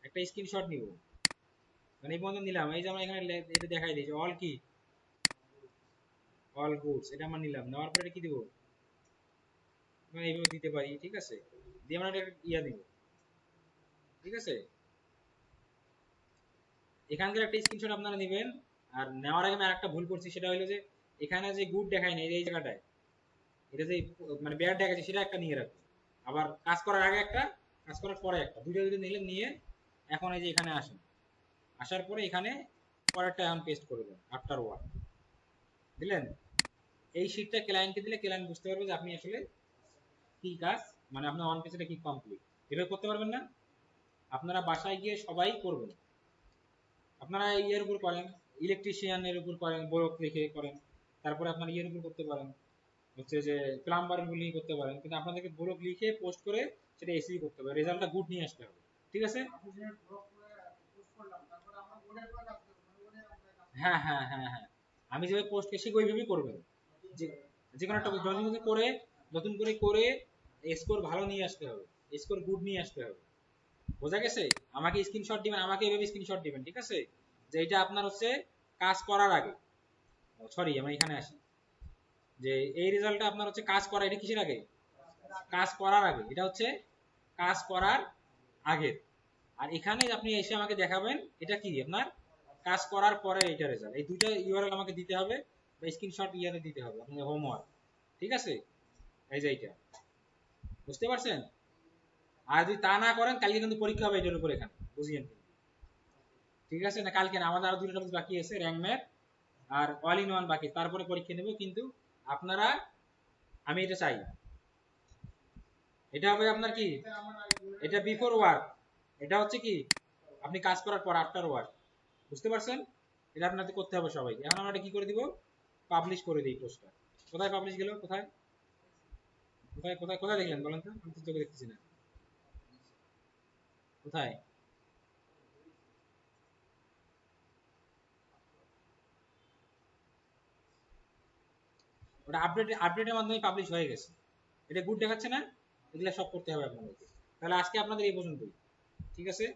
একটা স্ক্রিনশট নিব। মানে এই পর্যন্ত নিলাম, এই যে আমরা এখানে এটা দেখাই দিয়েছি অল কি, অল গুডস, এটা আমরা নিলাম। নেওয়ার পরে এটা কি দিব, আমরা এইভাবে দিতে পারি, ঠিক আছে। দিয়ে আমরা একটা ইয়া দিব, ঠিক আছে। এখানকার একটা স্ক্রিনশট আপনারা নেবেন। আর নেওয়ার আগে আমি আরেকটা ভুল করছি, সেটা হলো যে এখানে যে গুড দেখায় না এই জায়গাটায়, এটা যে মানে ব্যাড দেখাচ্ছে সেটা একটা নিয়ে রাখবেন। আবার কাজ করার আগে একটা, কাজ করার পরে একটা, দুইটা দুটো নিলে নিয়ে এখন এই যে এখানে আসেন, আসার পরে এখানে পরেরটা এখন পেস্ট করে দেন আফটার ওয়ার্ক দিলেন। এই শীটটা ক্লায়েন্টকে দিলে ক্লায়েন্ট বুঝতে পারবে যে আপনি আসলে কি কাজ, মানে আপনার অন পেজটা কি কমপ্লিট। এভাবে করতে পারবেন না? আপনারা বাসায় গিয়ে সবাই করবেন। আপনারা ইয়ের উপর করেন, ইলেকট্রিশিয়ানের উপর করেন, বরফ রেখে করেন। তারপরে আপনার ইয়ের উপর করতে পারেন, হচ্ছে যে প্লাম্বার গুলি করতে পারেন। কিন্তু আপনাদেরকে ব্লগ লিখে পোস্ট করে সেটা এসি করতে হবে, রেজাল্টটা গুড নিয়ে আসতে হবে, ঠিক আছে। হ্যাঁ হ্যাঁ হ্যাঁ হ্যাঁ, আমি যেভাবে পোস্ট করছি ওইভাবেই করবেন। যে যে কোনো একটা নতুন করে, নতুন করে করে স্কোর ভালো নিয়ে আসতে হবে, স্কোর গুড নিয়ে আসতে হবে। বোঝা গেছে? আমাকে স্ক্রিনশট দিবেন, আমাকে এইভাবে স্ক্রিনশট দিবেন, ঠিক আছে। যে এটা আপনার হচ্ছে কাজ করার আগে, সরি আমরা এখানে আসি, যে এই রেজাল্টটা আপনার হচ্ছে কাজ করা, এটা কিসের আগে, কাজ করার আগে, এটা হচ্ছে কাজ করার আগে। আর এখানে আপনি এসে আমাকে দেখাবেন এটা কি আপনার কাজ করার পরে এটা রেজাল্ট। এই দুইটা ইউআরএল আমাকে দিতে হবে, বা স্ক্রিনশট ইয়ারে দিতে হবে আপনাদের হোমওয়ার্ক, ঠিক আছে। এই যে এইটা, বুঝতে পারছেন? আর যদি তা না করেন কালকে কিন্তু পরীক্ষা হবে এটার উপর, এখানে বুঝিয়েন, ঠিক আছে না? কালকে না, আমাদের আরো দুটো টপিক বাকি আছে, র্যাঙ্ক ম্যাথ আর অল ইন ওয়ান বাকি, তারপরে পরীক্ষা নেব। কিন্তু আপনারা, আমি এটা চাই, এটা হবে আপনার কি, এটা বিফোর ওয়ার্ক, এটা হচ্ছে কি আপনি কাজ করার পর, আফটার ওয়ার্ক। বুঝতে পারছেন? এটা আপনাদের করতে হবে সবাইকে। এখন আমরা এটা কি করে দিব? পাবলিশ করে দিই পোস্টটা। কোথায় পাবলিশ গেল? কোথায় কোথায় কোথায় কোথায় দেখলেন বলেন তো? আমি তো চোখে দেখতেছি না। কোথায়? ওটা আপডেটের মাধ্যমে পাবলিশ হয়ে গেছে। এটা গুড দেখাচ্ছে না? এগুলা সব করতে হবে আপনাদেরকে। তাহলে আজকে আপনাদের এই পর্যন্তই। ঠিক আছে?